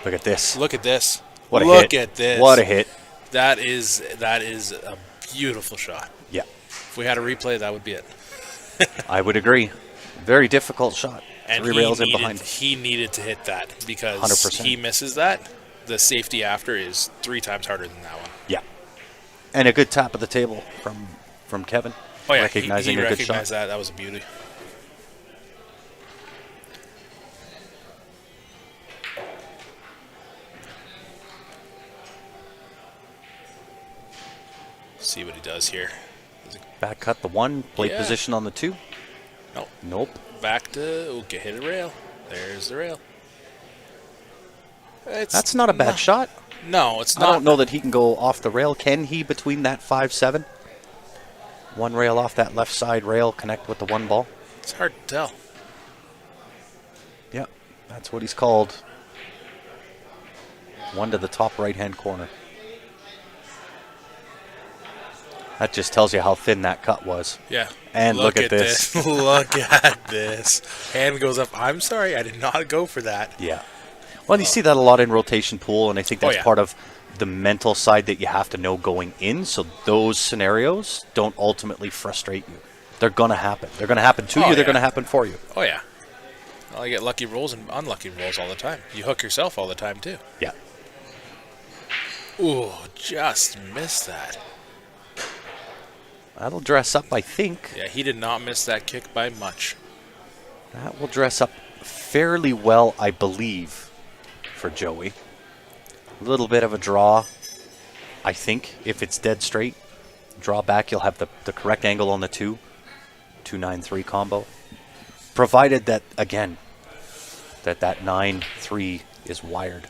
Speaker 2: Look at this.
Speaker 1: Look at this.
Speaker 2: What a
Speaker 1: Look
Speaker 2: hit.
Speaker 1: at this.
Speaker 2: What a hit.
Speaker 1: That is a beautiful shot.
Speaker 2: Yeah,
Speaker 1: If we had a replay, that would be it.
Speaker 2: I would agree. Very difficult shot.
Speaker 1: And
Speaker 2: 3 rails in behind.
Speaker 1: he needed to hit that because
Speaker 2: 100%.
Speaker 1: he misses that. The safety after is 3 times harder than that one.
Speaker 2: Yeah. And a good tap of the table from Kevin.
Speaker 1: Oh yeah,
Speaker 2: recognizing
Speaker 1: he
Speaker 2: a good shot.
Speaker 1: recognized that. That was a beauty. See what he does here.
Speaker 2: Back cut the 1, plate
Speaker 1: Yeah.
Speaker 2: position on the 2.
Speaker 1: Nope.
Speaker 2: Nope.
Speaker 1: Back to okay, hit a rail. There's the rail.
Speaker 2: That's not a bad shot.
Speaker 1: No, it's
Speaker 2: I
Speaker 1: not.
Speaker 2: don't know that he can go off the rail. Can he between that 5-7? 1 rail off that left side rail, connect with the 1 ball.
Speaker 1: It's hard to tell.
Speaker 2: Yeah, that's what he's called. 1 to the top right-hand corner. That just tells you how thin that cut was.
Speaker 1: Yeah.
Speaker 2: And look at this.
Speaker 1: Look at this. Hand goes up. I'm sorry, I did not go for that.
Speaker 2: Yeah. Well, you see that a lot in rotation pool, and I think that's
Speaker 1: yeah.
Speaker 2: part of the mental side that you have to know going in, so those scenarios don't ultimately frustrate you. They're going to happen. They're going to happen to you. They're
Speaker 1: yeah.
Speaker 2: going to happen for you.
Speaker 1: Oh yeah. Well, I get lucky rolls and unlucky rolls all the time. You hook yourself all the time too.
Speaker 2: Yeah.
Speaker 1: Ooh, just missed that.
Speaker 2: That'll dress up, I think.
Speaker 1: Yeah, he did not miss that kick by much.
Speaker 2: That will dress up fairly well, I believe, for Joey. A little bit of a draw, I think, if it's dead straight. Draw back, you'll have the correct angle on the 2. 2-9-3 combo. Provided that, again, that 9-3 is wired.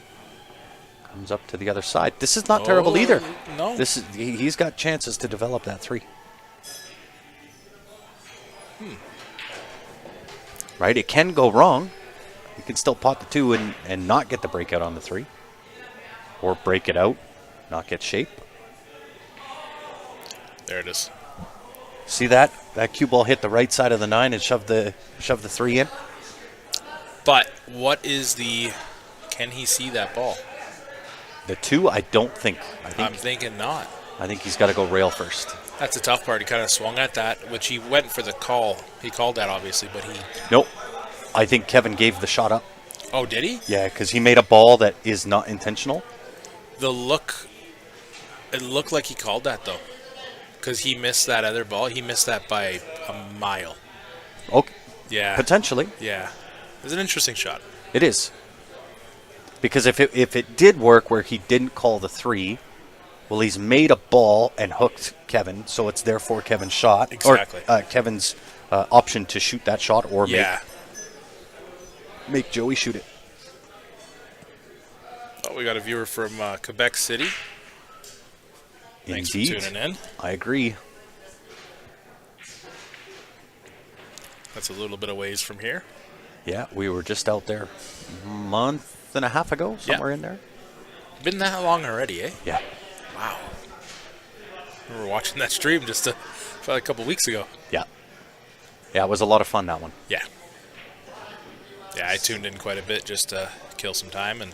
Speaker 2: Comes up to the other side. This is not terrible either.
Speaker 1: No.
Speaker 2: This is he's got chances to develop that 3. Right? It can go wrong. You can still pot the 2 and not get the breakout on the 3. Or break it out, not get shape.
Speaker 1: There it is.
Speaker 2: See that? That cue ball hit the right side of the 9 and shoved the 3 in.
Speaker 1: But what is the? Can he see that ball?
Speaker 2: The 2, I don't think.
Speaker 1: I'm thinking not.
Speaker 2: I think he's got to go rail first.
Speaker 1: That's the tough part. He kind of swung at that, which he went for the call. He called that obviously, but he.
Speaker 2: Nope. I think Kevin gave the shot up.
Speaker 1: Oh, did he?
Speaker 2: Yeah, because he made a ball that is not intentional.
Speaker 1: The look. It looked like he called that though, because he missed that other ball. He missed that by a mile.
Speaker 2: Okay.
Speaker 1: Yeah.
Speaker 2: Potentially.
Speaker 1: Yeah. It was an interesting shot.
Speaker 2: It is. Because if it did work where he didn't call the 3, well, he's made a ball and hooked Kevin, so it's therefore Kevin's shot.
Speaker 1: Exactly.
Speaker 2: Or Kevin's option to shoot that shot or make Joey shoot it.
Speaker 1: Oh, we got a viewer from Quebec City. Thanks
Speaker 2: Indeed.
Speaker 1: for tuning in.
Speaker 2: I agree.
Speaker 1: That's a little bit of ways from here.
Speaker 2: Yeah, we were just out there a month and a half ago, somewhere in there.
Speaker 1: Been that long already, eh?
Speaker 2: Yeah.
Speaker 1: Wow. We were watching that stream just a couple weeks ago.
Speaker 2: Yeah. Yeah, it was a lot of fun, that one.
Speaker 1: Yeah. Yeah, I tuned in quite a bit just to kill some time and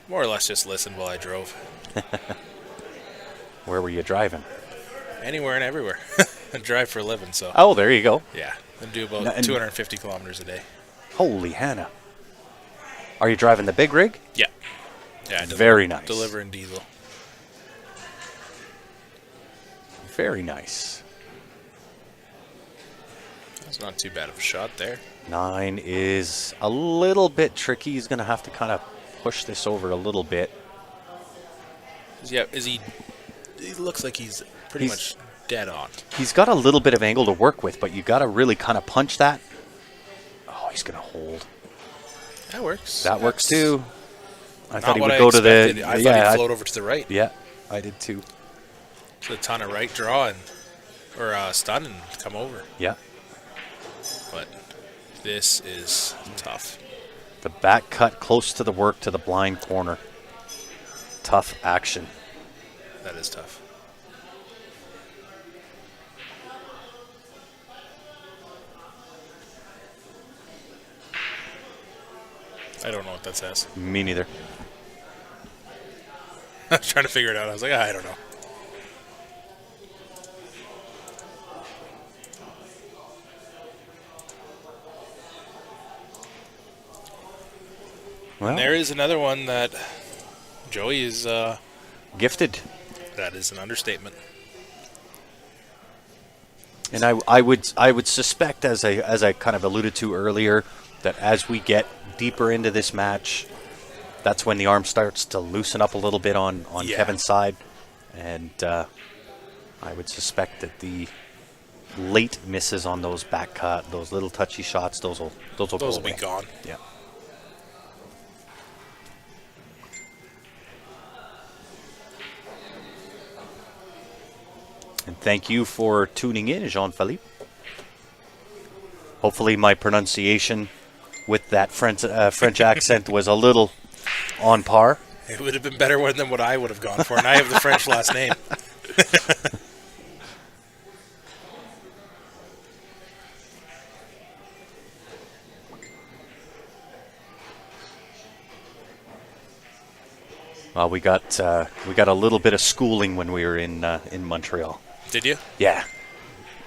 Speaker 1: more or less just listened while I drove.
Speaker 2: Where were you driving?
Speaker 1: Anywhere and everywhere. I drive for a living, so.
Speaker 2: Oh, there you go.
Speaker 1: Yeah. I do about 250 kilometers a day.
Speaker 2: Holy Hannah. Are you driving the big rig?
Speaker 1: Yeah. Yeah.
Speaker 2: Very nice.
Speaker 1: Delivering diesel.
Speaker 2: Very nice.
Speaker 1: That's not too bad of a shot there.
Speaker 2: 9 is a little bit tricky. He's going to have to kind of push this over a little bit.
Speaker 1: Yeah, he looks like he's pretty much dead on.
Speaker 2: He's got a little bit of angle to work with, but you got to really kind of punch that. Oh, he's going to hold.
Speaker 1: That works.
Speaker 2: That works too. I thought he would
Speaker 1: I
Speaker 2: go to
Speaker 1: expected.
Speaker 2: the.
Speaker 1: I thought he'd float over to the right.
Speaker 2: Yeah, I did too.
Speaker 1: It's a ton of right draw or stun and come over.
Speaker 2: Yeah.
Speaker 1: But this is tough.
Speaker 2: The back cut close to the work to the blind corner. Tough action.
Speaker 1: That is tough. I don't know what that says.
Speaker 2: Me neither.
Speaker 1: I was trying to figure it out. I was like, I don't know.
Speaker 2: Well,
Speaker 1: And there is another one that Joey is.
Speaker 2: gifted.
Speaker 1: That is an understatement.
Speaker 2: And I would suspect, as I kind of alluded to earlier, that as we get deeper into this match, that's when the arm starts to loosen up a little bit on
Speaker 1: Yeah.
Speaker 2: Kevin's side, and I would suspect that the late misses on those back cut, those little touchy shots, those will
Speaker 1: Those
Speaker 2: go
Speaker 1: will
Speaker 2: away.
Speaker 1: be gone.
Speaker 2: Yeah. And thank you for tuning in, Jean-Philippe. Hopefully my pronunciation with that French accent was a little on par.
Speaker 1: It would have been better than what I would have gone for, and I have the French last name.
Speaker 2: Well, we got a little bit of schooling when we were in Montreal.
Speaker 1: Did you?
Speaker 2: Yeah,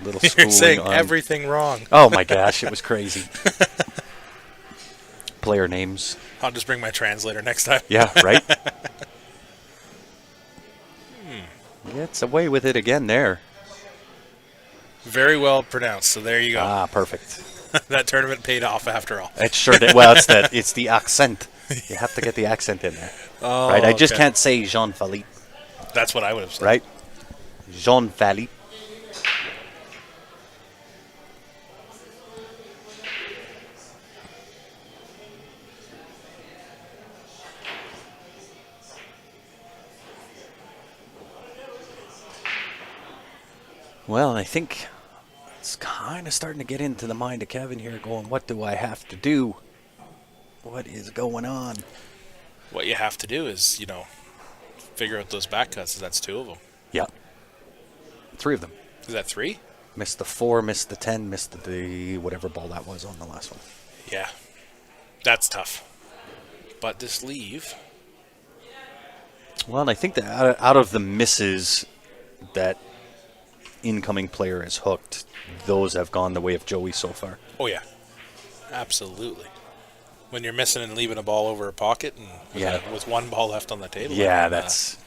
Speaker 2: little
Speaker 1: You're
Speaker 2: schooling
Speaker 1: saying
Speaker 2: on
Speaker 1: everything wrong.
Speaker 2: Oh my gosh, it was crazy. Player names.
Speaker 1: I'll just bring my translator next time.
Speaker 2: Yeah, right? Gets away with it again there.
Speaker 1: Very well pronounced. So there you go.
Speaker 2: Ah, perfect.
Speaker 1: That tournament paid off after all.
Speaker 2: It sure did. Well, it's the accent. You have to get the accent in there.
Speaker 1: Oh,
Speaker 2: Right? I just
Speaker 1: okay.
Speaker 2: can't say Jean-Philippe,
Speaker 1: That's what I would have said.
Speaker 2: right? Jean-Philippe. Well, I think it's kind of starting to get into the mind of Kevin here going, what do I have to do? What is going on?
Speaker 1: What you have to do is, figure out those back cuts. That's two of them.
Speaker 2: Yeah. 3 of them.
Speaker 1: Is that 3?
Speaker 2: Missed the 4, missed the 10, missed the whatever ball that was on the last one.
Speaker 1: Yeah. That's tough. But this leave.
Speaker 2: Well, and I think that out of the misses that incoming player has hooked, those have gone the way of Joey so far.
Speaker 1: Oh, yeah. Absolutely. When you're missing and leaving a ball over a pocket and with one ball left on the table.
Speaker 2: Yeah, that's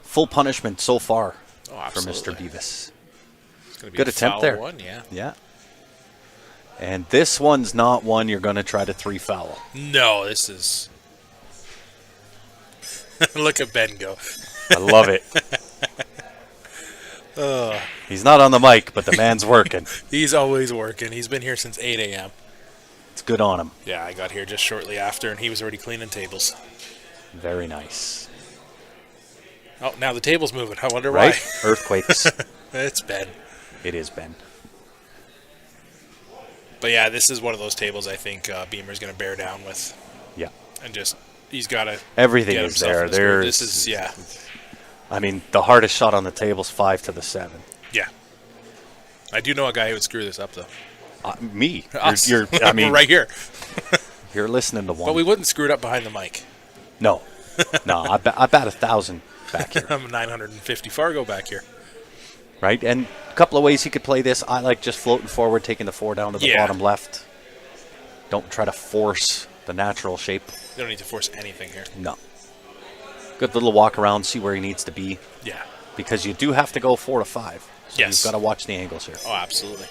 Speaker 2: full punishment so far for
Speaker 1: absolutely.
Speaker 2: Mr. Beavis.
Speaker 1: It's gonna be
Speaker 2: Good
Speaker 1: a
Speaker 2: attempt
Speaker 1: foul
Speaker 2: there.
Speaker 1: One, yeah.
Speaker 2: Yeah. And this one's not one you're going to try to 3 foul.
Speaker 1: No, this is. Look at Ben go.
Speaker 2: I love it. He's not on the mic, but the man's working.
Speaker 1: He's always working. He's been here since 8 a.m.
Speaker 2: It's good on him.
Speaker 1: Yeah, I got here just shortly after, and he was already cleaning tables.
Speaker 2: Very nice.
Speaker 1: Oh, now the table's moving. I wonder
Speaker 2: Right?
Speaker 1: why.
Speaker 2: Earthquakes.
Speaker 1: It's Ben.
Speaker 2: It is Ben.
Speaker 1: But yeah, this is one of those tables I think Beamer's going to bear down with.
Speaker 2: Yeah.
Speaker 1: And just, he's got to.
Speaker 2: Everything is there.
Speaker 1: This is, yeah.
Speaker 2: I mean, the hardest shot on the table's 5 to the 7.
Speaker 1: Yeah. I do know a guy who would screw this up, though.
Speaker 2: Me.
Speaker 1: Us.
Speaker 2: I mean,
Speaker 1: We're right here.
Speaker 2: you're listening to one.
Speaker 1: But we wouldn't screw it up behind the mic.
Speaker 2: No. No, I bat 1,000 back here.
Speaker 1: I'm 950 Fargo back here.
Speaker 2: Right? And a couple of ways he could play this. I like just floating forward, taking the 4 down to the
Speaker 1: Yeah.
Speaker 2: bottom left. Don't try to force the natural shape.
Speaker 1: You don't need to force anything here.
Speaker 2: No. Good little walk around, see where he needs to be.
Speaker 1: Yeah.
Speaker 2: Because you do have to go 4 to 5. So
Speaker 1: Yes.
Speaker 2: you've got to watch the angles here.
Speaker 1: Oh, absolutely.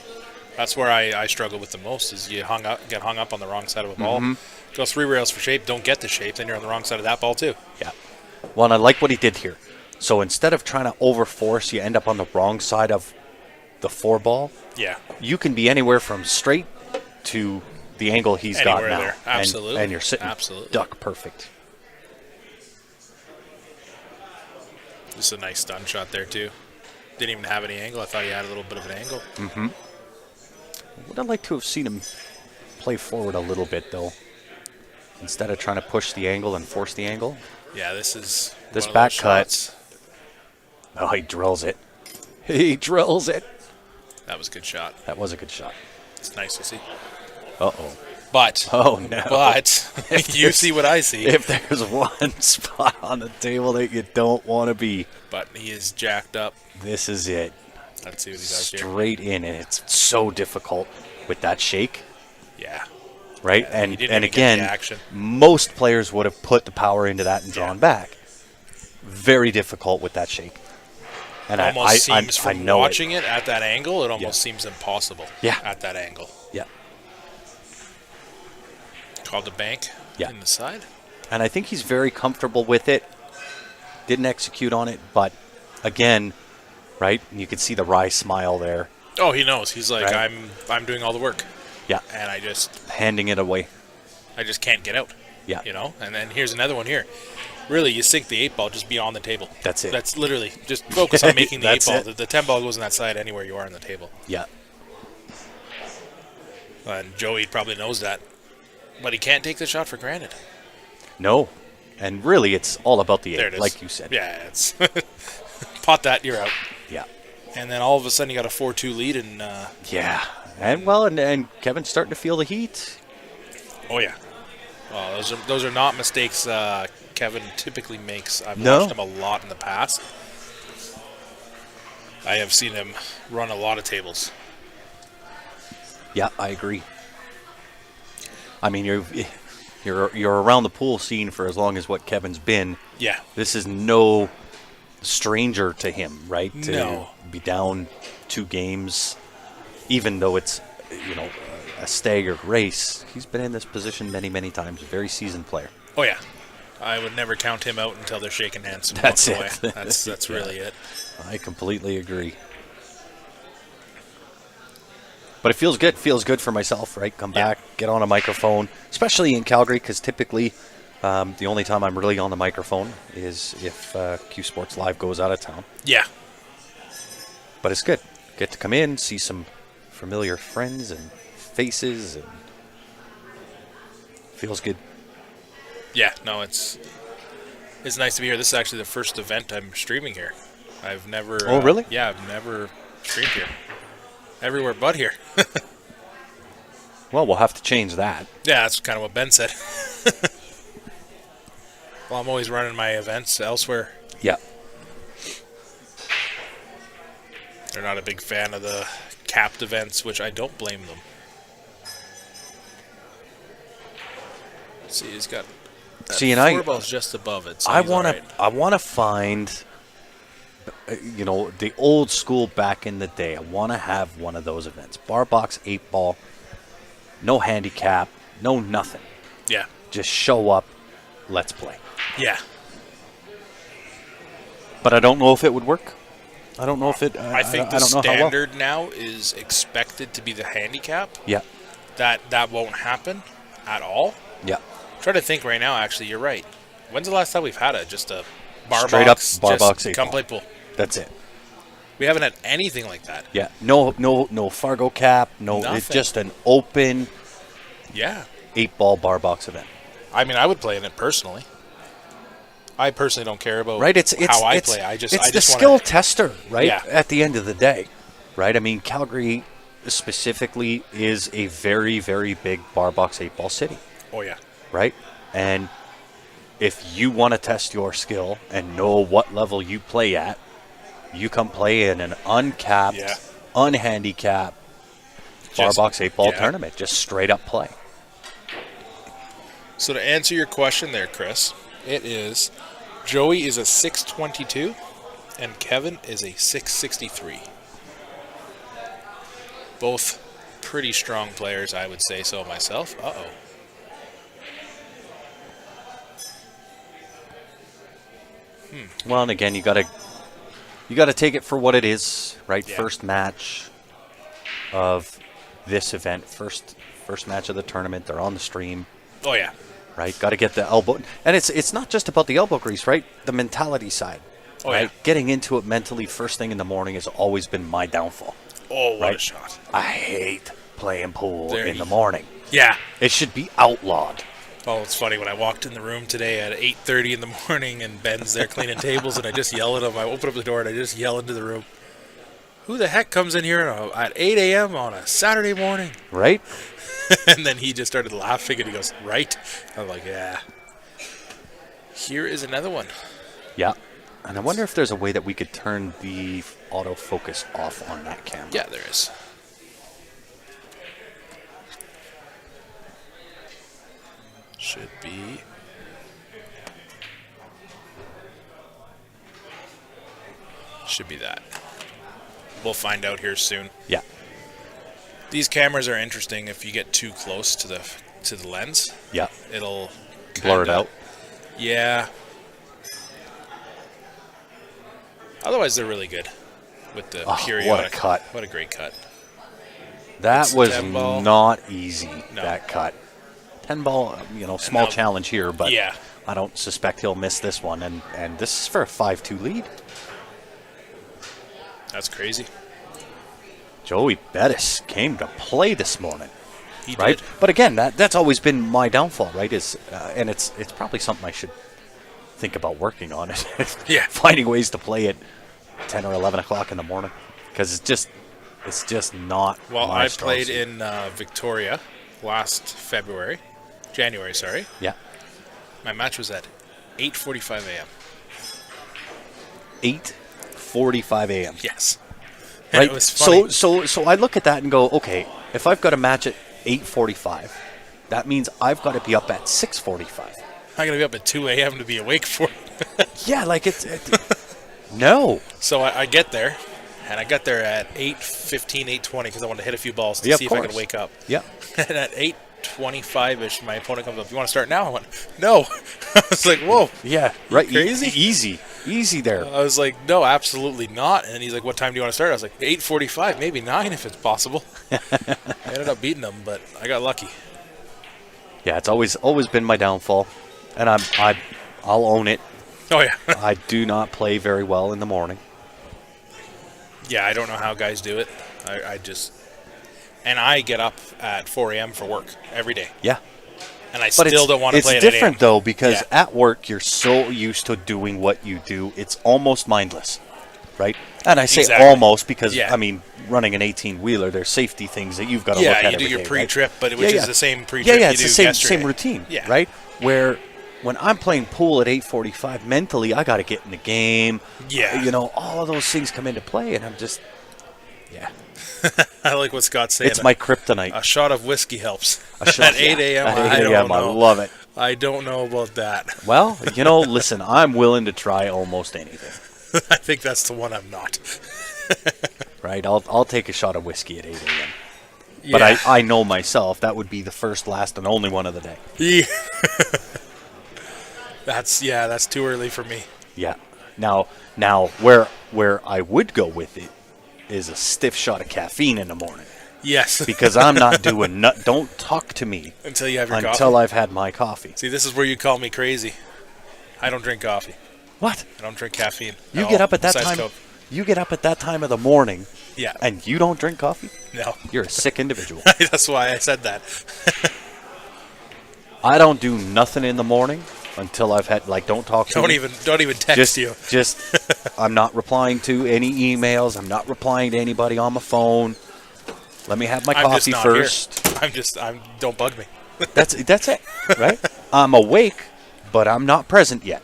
Speaker 1: That's where I struggle with the most is you get hung up on the wrong side of a ball.
Speaker 2: Mm-hmm.
Speaker 1: Go 3 rails for shape, don't get the shape, then you're on the wrong side of that ball too.
Speaker 2: Yeah. Well, and I like what he did here. So instead of trying to overforce, you end up on the wrong side of the 4 ball.
Speaker 1: Yeah.
Speaker 2: You can be anywhere from straight to the angle he's
Speaker 1: Anywhere
Speaker 2: got now.
Speaker 1: there. Absolutely.
Speaker 2: And you're sitting
Speaker 1: Absolutely.
Speaker 2: duck perfect.
Speaker 1: Just a nice stun shot there too. Didn't even have any angle. I thought he had a little bit of an angle.
Speaker 2: Would I like to have seen him play forward a little bit, though? Instead of trying to push the angle and force the angle.
Speaker 1: Yeah, this is
Speaker 2: This
Speaker 1: one of
Speaker 2: back
Speaker 1: those
Speaker 2: cut.
Speaker 1: shots.
Speaker 2: Oh, he drills it. He drills it.
Speaker 1: That was a good shot.
Speaker 2: That was a good shot.
Speaker 1: It's nice to see.
Speaker 2: Uh-oh.
Speaker 1: But
Speaker 2: Oh, no.
Speaker 1: but you see what I see.
Speaker 2: If there's one spot on the table that you don't want to be,
Speaker 1: But he is jacked up.
Speaker 2: this is it.
Speaker 1: Let's see what he does here.
Speaker 2: Straight in, and it's so difficult with that shake,
Speaker 1: Yeah.
Speaker 2: right?
Speaker 1: Yeah, he
Speaker 2: and
Speaker 1: didn't
Speaker 2: and
Speaker 1: even get the
Speaker 2: again,
Speaker 1: action.
Speaker 2: most players would have put the power into that and drawn back. Very difficult with that shake. And
Speaker 1: Almost
Speaker 2: I
Speaker 1: seems
Speaker 2: I
Speaker 1: from
Speaker 2: know
Speaker 1: watching it at that angle, it almost
Speaker 2: Yeah.
Speaker 1: seems impossible.
Speaker 2: Yeah.
Speaker 1: At that angle.
Speaker 2: Yeah.
Speaker 1: Called the bank
Speaker 2: Yeah.
Speaker 1: in the side.
Speaker 2: And I think he's very comfortable with it. Didn't execute on it, but again, right? You can see the wry smile there.
Speaker 1: Oh, he knows. He's like,
Speaker 2: Right.
Speaker 1: I'm doing all the work.
Speaker 2: Yeah.
Speaker 1: And I just
Speaker 2: Handing it away.
Speaker 1: can't get out.
Speaker 2: Yeah.
Speaker 1: You know? And then here's another one here. Really, you sink the 8-ball just be on the table.
Speaker 2: That's it.
Speaker 1: That's literally just focus on making the
Speaker 2: That's
Speaker 1: 8-ball.
Speaker 2: it.
Speaker 1: The 10-ball goes on that side anywhere you are on the table.
Speaker 2: Yeah.
Speaker 1: And Joey probably knows that. But he can't take the shot for granted.
Speaker 2: No. And really, it's all about the
Speaker 1: There
Speaker 2: eight,
Speaker 1: it is.
Speaker 2: like you said.
Speaker 1: Yeah, it's pot that, you're out.
Speaker 2: Yeah.
Speaker 1: And then all of a sudden you got a 4-2 lead and
Speaker 2: Yeah. And well, and Kevin's starting to feel the heat.
Speaker 1: oh yeah. Well, those are not mistakes Kevin typically makes. I've
Speaker 2: No.
Speaker 1: watched him a lot in the past. I have seen him run a lot of tables.
Speaker 2: Yeah, I agree. I mean, you're around the pool scene for as long as what Kevin's been.
Speaker 1: Yeah.
Speaker 2: This is no stranger to him, right? To
Speaker 1: No.
Speaker 2: be down 2 games, even though it's a staggered race. He's been in this position many, many times. A very seasoned player.
Speaker 1: Oh yeah. I would never count him out until they're shaking hands. And
Speaker 2: That's
Speaker 1: walking
Speaker 2: it.
Speaker 1: Away. That's
Speaker 2: Yeah.
Speaker 1: really it.
Speaker 2: I completely agree. But it feels good. Feels good for myself, right? Come
Speaker 1: Yeah.
Speaker 2: back, get on a microphone, especially in Calgary, because typically the only time I'm really on the microphone is if Q Sports Live goes out of town.
Speaker 1: Yeah.
Speaker 2: But it's good. Get to come in, see some familiar friends and faces, and feels good.
Speaker 1: Yeah. No, it's nice to be here. This is actually the first event I'm streaming here. I've never.
Speaker 2: Oh, really?
Speaker 1: Yeah, I've never streamed here. Everywhere but here.
Speaker 2: Well, we'll have to change that.
Speaker 1: Yeah, that's kind of what Ben said. Well, I'm always running my events elsewhere.
Speaker 2: Yeah.
Speaker 1: They're not a big fan of the capped events, which I don't blame them. See, he's got that
Speaker 2: See, and I-
Speaker 1: 4-ball's just above it. So
Speaker 2: I
Speaker 1: he's
Speaker 2: want
Speaker 1: all
Speaker 2: to.
Speaker 1: right.
Speaker 2: I want to find. The old school back in the day. I want to have one of those events. Bar box, 8-ball, no handicap, no nothing.
Speaker 1: Yeah,
Speaker 2: Just show up, let's play.
Speaker 1: yeah.
Speaker 2: But I don't know if it would work. I don't know if it.
Speaker 1: I think
Speaker 2: I
Speaker 1: the
Speaker 2: don't know how well.
Speaker 1: standard now is expected to be the handicap.
Speaker 2: Yeah,
Speaker 1: That won't happen at all.
Speaker 2: yeah.
Speaker 1: Try to think right now. Actually, you're right. When's the last time we've had just a bar
Speaker 2: Straight
Speaker 1: box?
Speaker 2: up bar
Speaker 1: just
Speaker 2: box,
Speaker 1: come
Speaker 2: 8-ball.
Speaker 1: play pool.
Speaker 2: That's it.
Speaker 1: We haven't had anything like that.
Speaker 2: Yeah. No Fargo cap. No. It's
Speaker 1: Nothing.
Speaker 2: just an open
Speaker 1: Yeah.
Speaker 2: 8-ball bar box event.
Speaker 1: I mean, I would play in it personally. I personally don't care about
Speaker 2: Right. It's
Speaker 1: how I
Speaker 2: it's,
Speaker 1: play. I just
Speaker 2: it's
Speaker 1: I
Speaker 2: the
Speaker 1: just
Speaker 2: skill
Speaker 1: wanna,
Speaker 2: tester, right?
Speaker 1: Yeah.
Speaker 2: At the end of the day, right? I mean, Calgary specifically is a very, very big bar box 8-ball city,
Speaker 1: Oh yeah.
Speaker 2: right? And if you want to test your skill and know what level you play at, you come play in an uncapped,
Speaker 1: Yeah.
Speaker 2: unhandicapped bar
Speaker 1: Just-
Speaker 2: box 8-ball
Speaker 1: yeah.
Speaker 2: tournament. Just straight up play.
Speaker 1: So to answer your question there, Chris, it is Joey is a 622 and Kevin is a 663. Both pretty strong players, I would say so myself. Uh-oh.
Speaker 2: Well, and again, you gotta take it for what it is, right?
Speaker 1: Yeah.
Speaker 2: First match of this event, first match of the tournament. They're on the stream,
Speaker 1: Oh yeah.
Speaker 2: right? Got to get the elbow, and it's not just about the elbow grease, right? The mentality side,
Speaker 1: Oh
Speaker 2: right?
Speaker 1: yeah.
Speaker 2: Getting into it mentally first thing in the morning has always been my downfall.
Speaker 1: Oh, what a
Speaker 2: Right.
Speaker 1: shot.
Speaker 2: I hate playing pool
Speaker 1: There
Speaker 2: in
Speaker 1: you-
Speaker 2: the morning.
Speaker 1: Yeah.
Speaker 2: It should be outlawed.
Speaker 1: Oh, it's funny when I walked in the room today at 8:30 in the morning and Ben's there cleaning tables and I just yell at him. I open up the door and I just yell into the room. who the heck comes in here at 8 a.m. on a Saturday morning?
Speaker 2: Right?
Speaker 1: And then he just started laughing and he goes, right? I'm like, yeah. Here is another one.
Speaker 2: Yeah. And I wonder if there's a way that we could turn the autofocus off on that camera.
Speaker 1: Yeah, there is. Should be. Should be that. We'll find out here soon.
Speaker 2: Yeah.
Speaker 1: These cameras are interesting if you get too close to the lens.
Speaker 2: Yeah.
Speaker 1: It'll
Speaker 2: Blur it
Speaker 1: kinda-
Speaker 2: out.
Speaker 1: Yeah. Otherwise, they're really good with the
Speaker 2: Oh,
Speaker 1: periodic.
Speaker 2: what a cut.
Speaker 1: What a great cut.
Speaker 2: That
Speaker 1: It's
Speaker 2: was
Speaker 1: 10 ball.
Speaker 2: not easy,
Speaker 1: No.
Speaker 2: that cut. 10 ball, small
Speaker 1: now-
Speaker 2: challenge here, but
Speaker 1: Yeah.
Speaker 2: I don't suspect he'll miss this one. And this is for a 5-2 lead.
Speaker 1: That's crazy.
Speaker 2: Joey Bettis came to play this morning,
Speaker 1: He
Speaker 2: right?
Speaker 1: did.
Speaker 2: But again, that's always been my downfall, right? And it's probably something I should think about working on it.
Speaker 1: Yeah.
Speaker 2: Finding ways to play at 10 or 11 o'clock in the morning, because it's just not.
Speaker 1: Well,
Speaker 2: my
Speaker 1: I
Speaker 2: strong
Speaker 1: played
Speaker 2: suit.
Speaker 1: in Victoria last January, sorry.
Speaker 2: Yeah.
Speaker 1: My match was at 8:45 a.m.
Speaker 2: 8:45 a.m.
Speaker 1: Yes. And
Speaker 2: Right.
Speaker 1: it was funny.
Speaker 2: So I look at that and go, okay, if I've got a match at 8:45, that means I've got to be up at 6:45.
Speaker 1: I'm going to be up at 2 a.m. to be awake for it.
Speaker 2: Yeah, like no.
Speaker 1: So I get there, and I got there at 8:15, 8:20 because I wanted to hit a few balls to
Speaker 2: Yeah, of
Speaker 1: see if I could
Speaker 2: course.
Speaker 1: wake up.
Speaker 2: Yeah.
Speaker 1: And at 8:25-ish, my opponent comes up, you want to start now? I went, no. I was like, whoa.
Speaker 2: Yeah. Right.
Speaker 1: crazy?
Speaker 2: Easy there.
Speaker 1: I was like, no, absolutely not. And he's like, what time do you want to start? I was like, 8:45, maybe 9 if it's possible. I ended up beating him, but I got lucky.
Speaker 2: Yeah, it's always been my downfall, and I'll own it.
Speaker 1: Oh, yeah.
Speaker 2: I do not play very well in the morning.
Speaker 1: Yeah, I don't know how guys do it. I just... And I get up at 4 a.m. for work every day.
Speaker 2: Yeah.
Speaker 1: And I
Speaker 2: But
Speaker 1: still don't want to play at 8
Speaker 2: It's different,
Speaker 1: a.m.
Speaker 2: though, because
Speaker 1: Yeah.
Speaker 2: at work, you're so used to doing what you do, it's almost mindless, right? And I say
Speaker 1: Exactly.
Speaker 2: almost because,
Speaker 1: Yeah.
Speaker 2: I mean, running an 18-wheeler, there's safety things that you've got to look at
Speaker 1: Yeah, you do
Speaker 2: every
Speaker 1: your
Speaker 2: day,
Speaker 1: pre-trip,
Speaker 2: right?
Speaker 1: which is the same pre-trip
Speaker 2: Yeah,
Speaker 1: you
Speaker 2: it's
Speaker 1: do
Speaker 2: the same
Speaker 1: yesterday.
Speaker 2: routine,
Speaker 1: Yeah.
Speaker 2: right? Where when I'm playing pool at 8:45, mentally, I got to get in the game.
Speaker 1: Yeah.
Speaker 2: All of those things come into play, and I'm just, yeah.
Speaker 1: I like what Scott's saying.
Speaker 2: It's my kryptonite.
Speaker 1: A shot of whiskey helps.
Speaker 2: A shot,
Speaker 1: At 8 a.m.,
Speaker 2: At
Speaker 1: I
Speaker 2: 8
Speaker 1: don't
Speaker 2: a.m.,
Speaker 1: know.
Speaker 2: I love it.
Speaker 1: I don't know about that.
Speaker 2: Well, listen, I'm willing to try almost anything.
Speaker 1: I think that's the one I'm not.
Speaker 2: Right? I'll take a shot of whiskey at 8 a.m.
Speaker 1: Yeah.
Speaker 2: But I know myself that would be the first, last, and only one of the day.
Speaker 1: Yeah. That's too early for me.
Speaker 2: Yeah. Now where I would go with it is a stiff shot of caffeine in the morning,
Speaker 1: Yes.
Speaker 2: because I'm not doing don't talk to me
Speaker 1: Until you have your
Speaker 2: until
Speaker 1: coffee.
Speaker 2: I've had my coffee.
Speaker 1: See, this is where you call me crazy. I don't drink coffee.
Speaker 2: What?
Speaker 1: I don't drink caffeine.
Speaker 2: You
Speaker 1: at
Speaker 2: get
Speaker 1: all,
Speaker 2: up at that
Speaker 1: besides
Speaker 2: time.
Speaker 1: Coke.
Speaker 2: You get up at that time of the morning
Speaker 1: Yeah.
Speaker 2: and you don't drink coffee?
Speaker 1: No.
Speaker 2: You're a sick individual.
Speaker 1: That's why I said that.
Speaker 2: I don't do nothing in the morning until I've had don't talk to
Speaker 1: Don't
Speaker 2: me.
Speaker 1: even text you.
Speaker 2: Just, I'm not replying to any emails. I'm not replying to anybody on my phone. Let me have my
Speaker 1: I'm just
Speaker 2: coffee
Speaker 1: not
Speaker 2: first.
Speaker 1: here. Don't bug me.
Speaker 2: That's it, right? I'm awake, but I'm not present yet.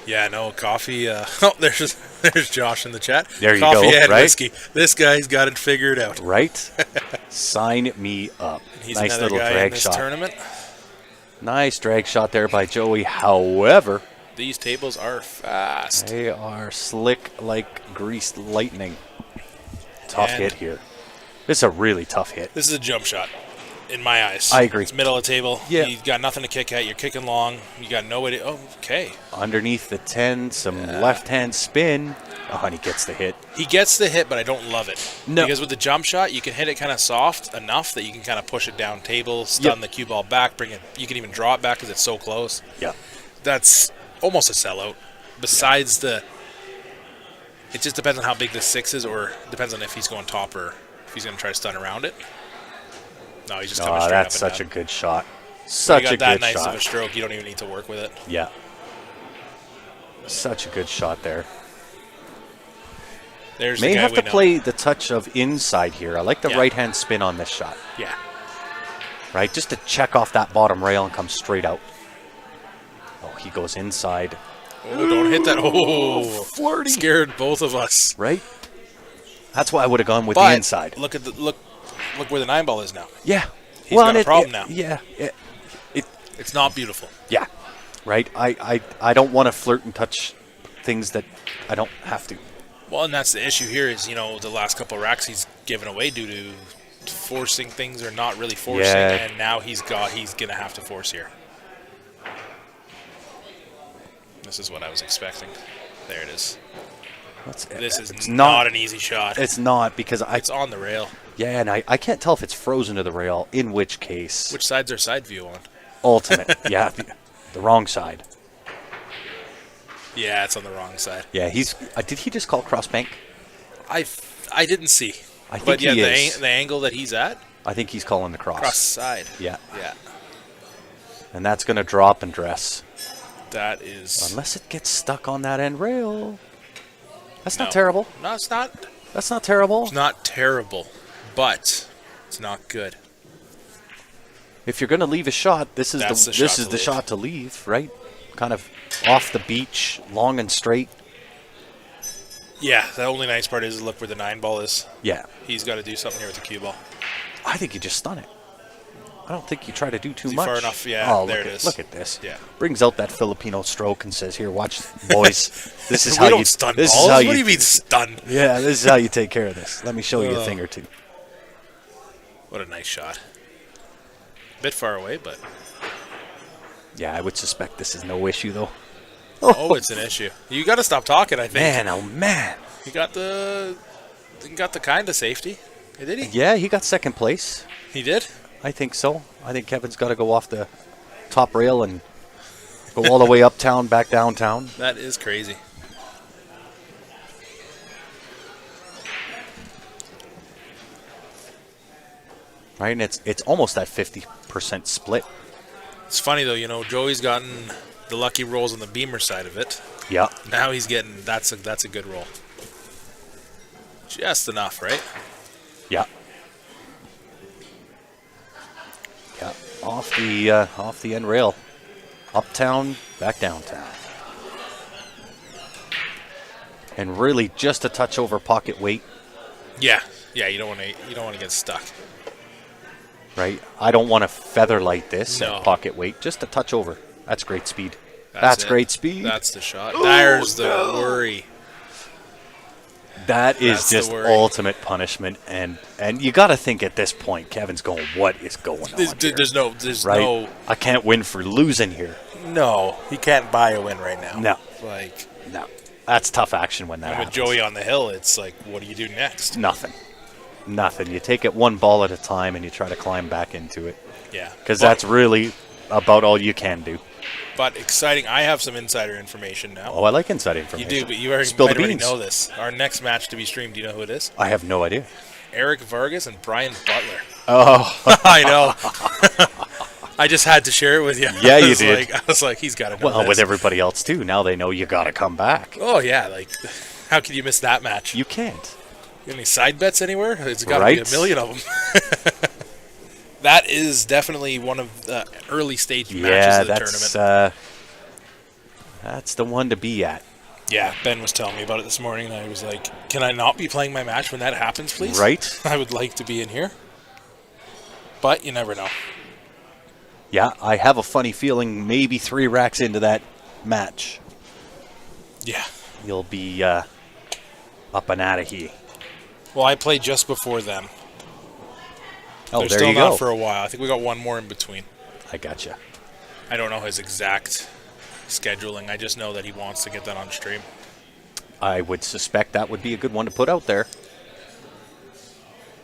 Speaker 1: Yeah, no, coffee. There's Josh in the chat.
Speaker 2: There you
Speaker 1: coffee
Speaker 2: go,
Speaker 1: and
Speaker 2: right?
Speaker 1: whiskey. This guy's got it figured out.
Speaker 2: Right? Sign me up.
Speaker 1: He's
Speaker 2: Nice
Speaker 1: another
Speaker 2: little
Speaker 1: guy in
Speaker 2: drag
Speaker 1: this
Speaker 2: shot.
Speaker 1: tournament.
Speaker 2: Nice drag shot there by Joey. However,
Speaker 1: These tables are fast.
Speaker 2: they are slick like greased lightning. Tough
Speaker 1: And-
Speaker 2: hit here. This is a really tough hit.
Speaker 1: This is a jump shot, in my eyes.
Speaker 2: I agree.
Speaker 1: It's middle of the table.
Speaker 2: Yeah.
Speaker 1: You got nothing to kick at. You're kicking long. You got no way to. Oh, okay.
Speaker 2: Underneath the 10, some left-hand spin. Oh, and he gets the hit.
Speaker 1: He gets the hit, but I don't love it.
Speaker 2: No.
Speaker 1: Because with the jump shot, you can hit it kind of soft enough that you can kind of push it down table, stun
Speaker 2: Yep.
Speaker 1: the cue ball back, bring it. You can even draw it back because it's so close.
Speaker 2: Yeah.
Speaker 1: That's almost a sellout. Besides the, it just depends on how big the 6 is, or depends on if he's going top or if he's going to try to stun around it. No, he's just coming
Speaker 2: Oh,
Speaker 1: straight
Speaker 2: that's
Speaker 1: up and
Speaker 2: such a
Speaker 1: down.
Speaker 2: good shot.
Speaker 1: You
Speaker 2: Such
Speaker 1: got
Speaker 2: a
Speaker 1: that
Speaker 2: good
Speaker 1: nice of
Speaker 2: shot.
Speaker 1: a stroke. You don't even need to work with it.
Speaker 2: Yeah. Such a good shot there.
Speaker 1: There's
Speaker 2: May
Speaker 1: the guy
Speaker 2: have
Speaker 1: we
Speaker 2: to
Speaker 1: know.
Speaker 2: play the touch of inside here. I like the
Speaker 1: Yeah.
Speaker 2: right-hand spin on this shot,
Speaker 1: Yeah.
Speaker 2: right? Just to check off that bottom rail and come straight out. Oh, he goes inside.
Speaker 1: Oh, don't hit that. Oh,
Speaker 2: flirty.
Speaker 1: Scared both of us.
Speaker 2: Right? That's why I would have gone with
Speaker 1: But
Speaker 2: the inside.
Speaker 1: look at look where the 9 ball is now.
Speaker 2: Yeah.
Speaker 1: He's got a problem now.
Speaker 2: Yeah.
Speaker 1: It's not beautiful.
Speaker 2: Yeah. Right? I don't want to flirt and touch things that I don't have to.
Speaker 1: Well, and that's the issue here is, the last couple of racks he's given away due to forcing things or not really forcing,
Speaker 2: Yeah.
Speaker 1: and now he's going to have to force here. This is what I was expecting. There it is. This is
Speaker 2: it's
Speaker 1: not an easy shot.
Speaker 2: It's not because
Speaker 1: It's on the rail.
Speaker 2: Yeah, and I can't tell if it's frozen to the rail, in which case...
Speaker 1: Which side's our side view on?
Speaker 2: Ultimate. Yeah, the wrong side.
Speaker 1: Yeah, it's on the wrong side.
Speaker 2: Yeah, he's... did he just call cross bank?
Speaker 1: I didn't see.
Speaker 2: I think
Speaker 1: but yeah,
Speaker 2: he is.
Speaker 1: the angle that he's at,
Speaker 2: I think he's calling the cross.
Speaker 1: cross side.
Speaker 2: Yeah,
Speaker 1: Yeah,
Speaker 2: and that's going to drop and dress.
Speaker 1: that is...
Speaker 2: Unless it gets stuck on that end rail. That's
Speaker 1: No.
Speaker 2: not terrible.
Speaker 1: No, it's not.
Speaker 2: That's not terrible.
Speaker 1: It's not terrible, but it's not good.
Speaker 2: If you're going to leave a shot, this is
Speaker 1: That's
Speaker 2: the
Speaker 1: the shot
Speaker 2: this is
Speaker 1: to
Speaker 2: the
Speaker 1: leave.
Speaker 2: shot to leave, right? Kind of off the beach, long and straight.
Speaker 1: Yeah, the only nice part is look where the 9 ball is.
Speaker 2: Yeah,
Speaker 1: He's got to do something here with the cue ball.
Speaker 2: I think you just stun it. I don't think you try to do too
Speaker 1: Is he
Speaker 2: much.
Speaker 1: far enough? Yeah,
Speaker 2: oh,
Speaker 1: there
Speaker 2: look
Speaker 1: it
Speaker 2: at,
Speaker 1: is.
Speaker 2: Look at this.
Speaker 1: Yeah.
Speaker 2: Brings out that Filipino stroke and says, "Here, watch, boys. This is
Speaker 1: We
Speaker 2: how
Speaker 1: don't
Speaker 2: you
Speaker 1: stun
Speaker 2: This
Speaker 1: balls.
Speaker 2: is how
Speaker 1: What do you mean stun?
Speaker 2: Yeah, this is how you take care of this. Let me show you a thing or two.
Speaker 1: What a nice shot. Bit far away, but
Speaker 2: Yeah, I would suspect this is no issue though.
Speaker 1: oh, it's an issue. You got to stop talking. I think
Speaker 2: Man, oh man.
Speaker 1: he got the kind of safety. Did he?
Speaker 2: Yeah, he got second place.
Speaker 1: He did.
Speaker 2: I think so. I think Kevin's got to go off the top rail and go all the way uptown, back downtown.
Speaker 1: That is crazy.
Speaker 2: Right, and it's almost that 50% split.
Speaker 1: It's funny though. Joey's gotten the lucky rolls on the Beamer side of it.
Speaker 2: Yeah.
Speaker 1: Now he's getting that's a good roll. Just enough, right?
Speaker 2: Yeah. Yeah. Off the end rail. Uptown, back downtown. And really just a touch over pocket weight,
Speaker 1: Yeah. Yeah. You don't want to get stuck.
Speaker 2: right? I don't want to feather light this
Speaker 1: No.
Speaker 2: at pocket weight. Just a touch over. That's great speed.
Speaker 1: That's
Speaker 2: That's
Speaker 1: it.
Speaker 2: great speed.
Speaker 1: That's the shot. There's the worry.
Speaker 2: That is
Speaker 1: That's the
Speaker 2: just
Speaker 1: worry.
Speaker 2: ultimate punishment, and you got to think at this point, Kevin's going, "What is going on here?"
Speaker 1: There's
Speaker 2: Right? I can't win for losing here.
Speaker 1: no. He can't buy a win right now.
Speaker 2: No,
Speaker 1: Like
Speaker 2: no, that's tough action when that
Speaker 1: and with
Speaker 2: happens.
Speaker 1: Joey on the hill, it's like, what do you do next?
Speaker 2: Nothing. You take it one ball at a time, and you try to climb back into it,
Speaker 1: Yeah.
Speaker 2: because
Speaker 1: But-
Speaker 2: that's really about all you can do.
Speaker 1: But exciting. I have some insider information now.
Speaker 2: Oh, I like inside
Speaker 1: You
Speaker 2: information.
Speaker 1: do, but you already,
Speaker 2: Spill the
Speaker 1: might already
Speaker 2: beans.
Speaker 1: know this. Our next match to be streamed, do you know who it is?
Speaker 2: I have no idea.
Speaker 1: Eric Vargas and Brian Butler.
Speaker 2: Oh,
Speaker 1: I know. I just had to share it with you.
Speaker 2: Yeah, you
Speaker 1: I was
Speaker 2: did.
Speaker 1: I was like, he's got to know
Speaker 2: well,
Speaker 1: this.
Speaker 2: with everybody else too. Now they know you got to come back.
Speaker 1: Oh, yeah. Like, how could you miss that match?
Speaker 2: You can't.
Speaker 1: You got any side bets anywhere? It's got to be
Speaker 2: Right?
Speaker 1: a million of them. That is definitely one of the early stage matches
Speaker 2: Yeah,
Speaker 1: of the tournament.
Speaker 2: that's the one to be at.
Speaker 1: Yeah, Ben was telling me about it this morning, and I was like, can I not be playing my match when that happens, please?
Speaker 2: Right?
Speaker 1: I would like to be in here. But you never know.
Speaker 2: Yeah, I have a funny feeling maybe 3 racks into that match,
Speaker 1: Yeah.
Speaker 2: you'll be up and out of here.
Speaker 1: Well, I played just before them.
Speaker 2: Oh,
Speaker 1: They're
Speaker 2: there
Speaker 1: still
Speaker 2: you
Speaker 1: not
Speaker 2: go.
Speaker 1: for a while. I think we got one more in between.
Speaker 2: I gotcha.
Speaker 1: I don't know his exact scheduling. I just know that he wants to get that on stream.
Speaker 2: I would suspect that would be a good one to put out there.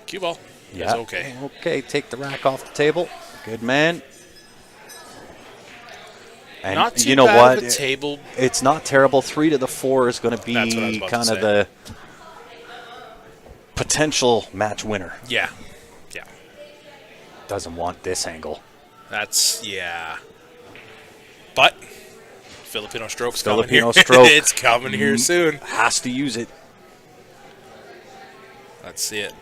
Speaker 1: Cue ball.
Speaker 2: Yeah.
Speaker 1: It's okay.
Speaker 2: Okay, take the rack off the table. Good man. And
Speaker 1: Not too
Speaker 2: you know
Speaker 1: bad
Speaker 2: what?
Speaker 1: of a table.
Speaker 2: It's not terrible. 3 to the 4 is going to
Speaker 1: That's what I was
Speaker 2: be
Speaker 1: about to
Speaker 2: kind of
Speaker 1: say.
Speaker 2: the potential match winner.
Speaker 1: Yeah. Yeah.
Speaker 2: Doesn't want this angle.
Speaker 1: That's, yeah. But Filipino stroke's
Speaker 2: Filipino
Speaker 1: coming here.
Speaker 2: stroke.
Speaker 1: It's coming here soon.
Speaker 2: Has to use it.
Speaker 1: Let's see it.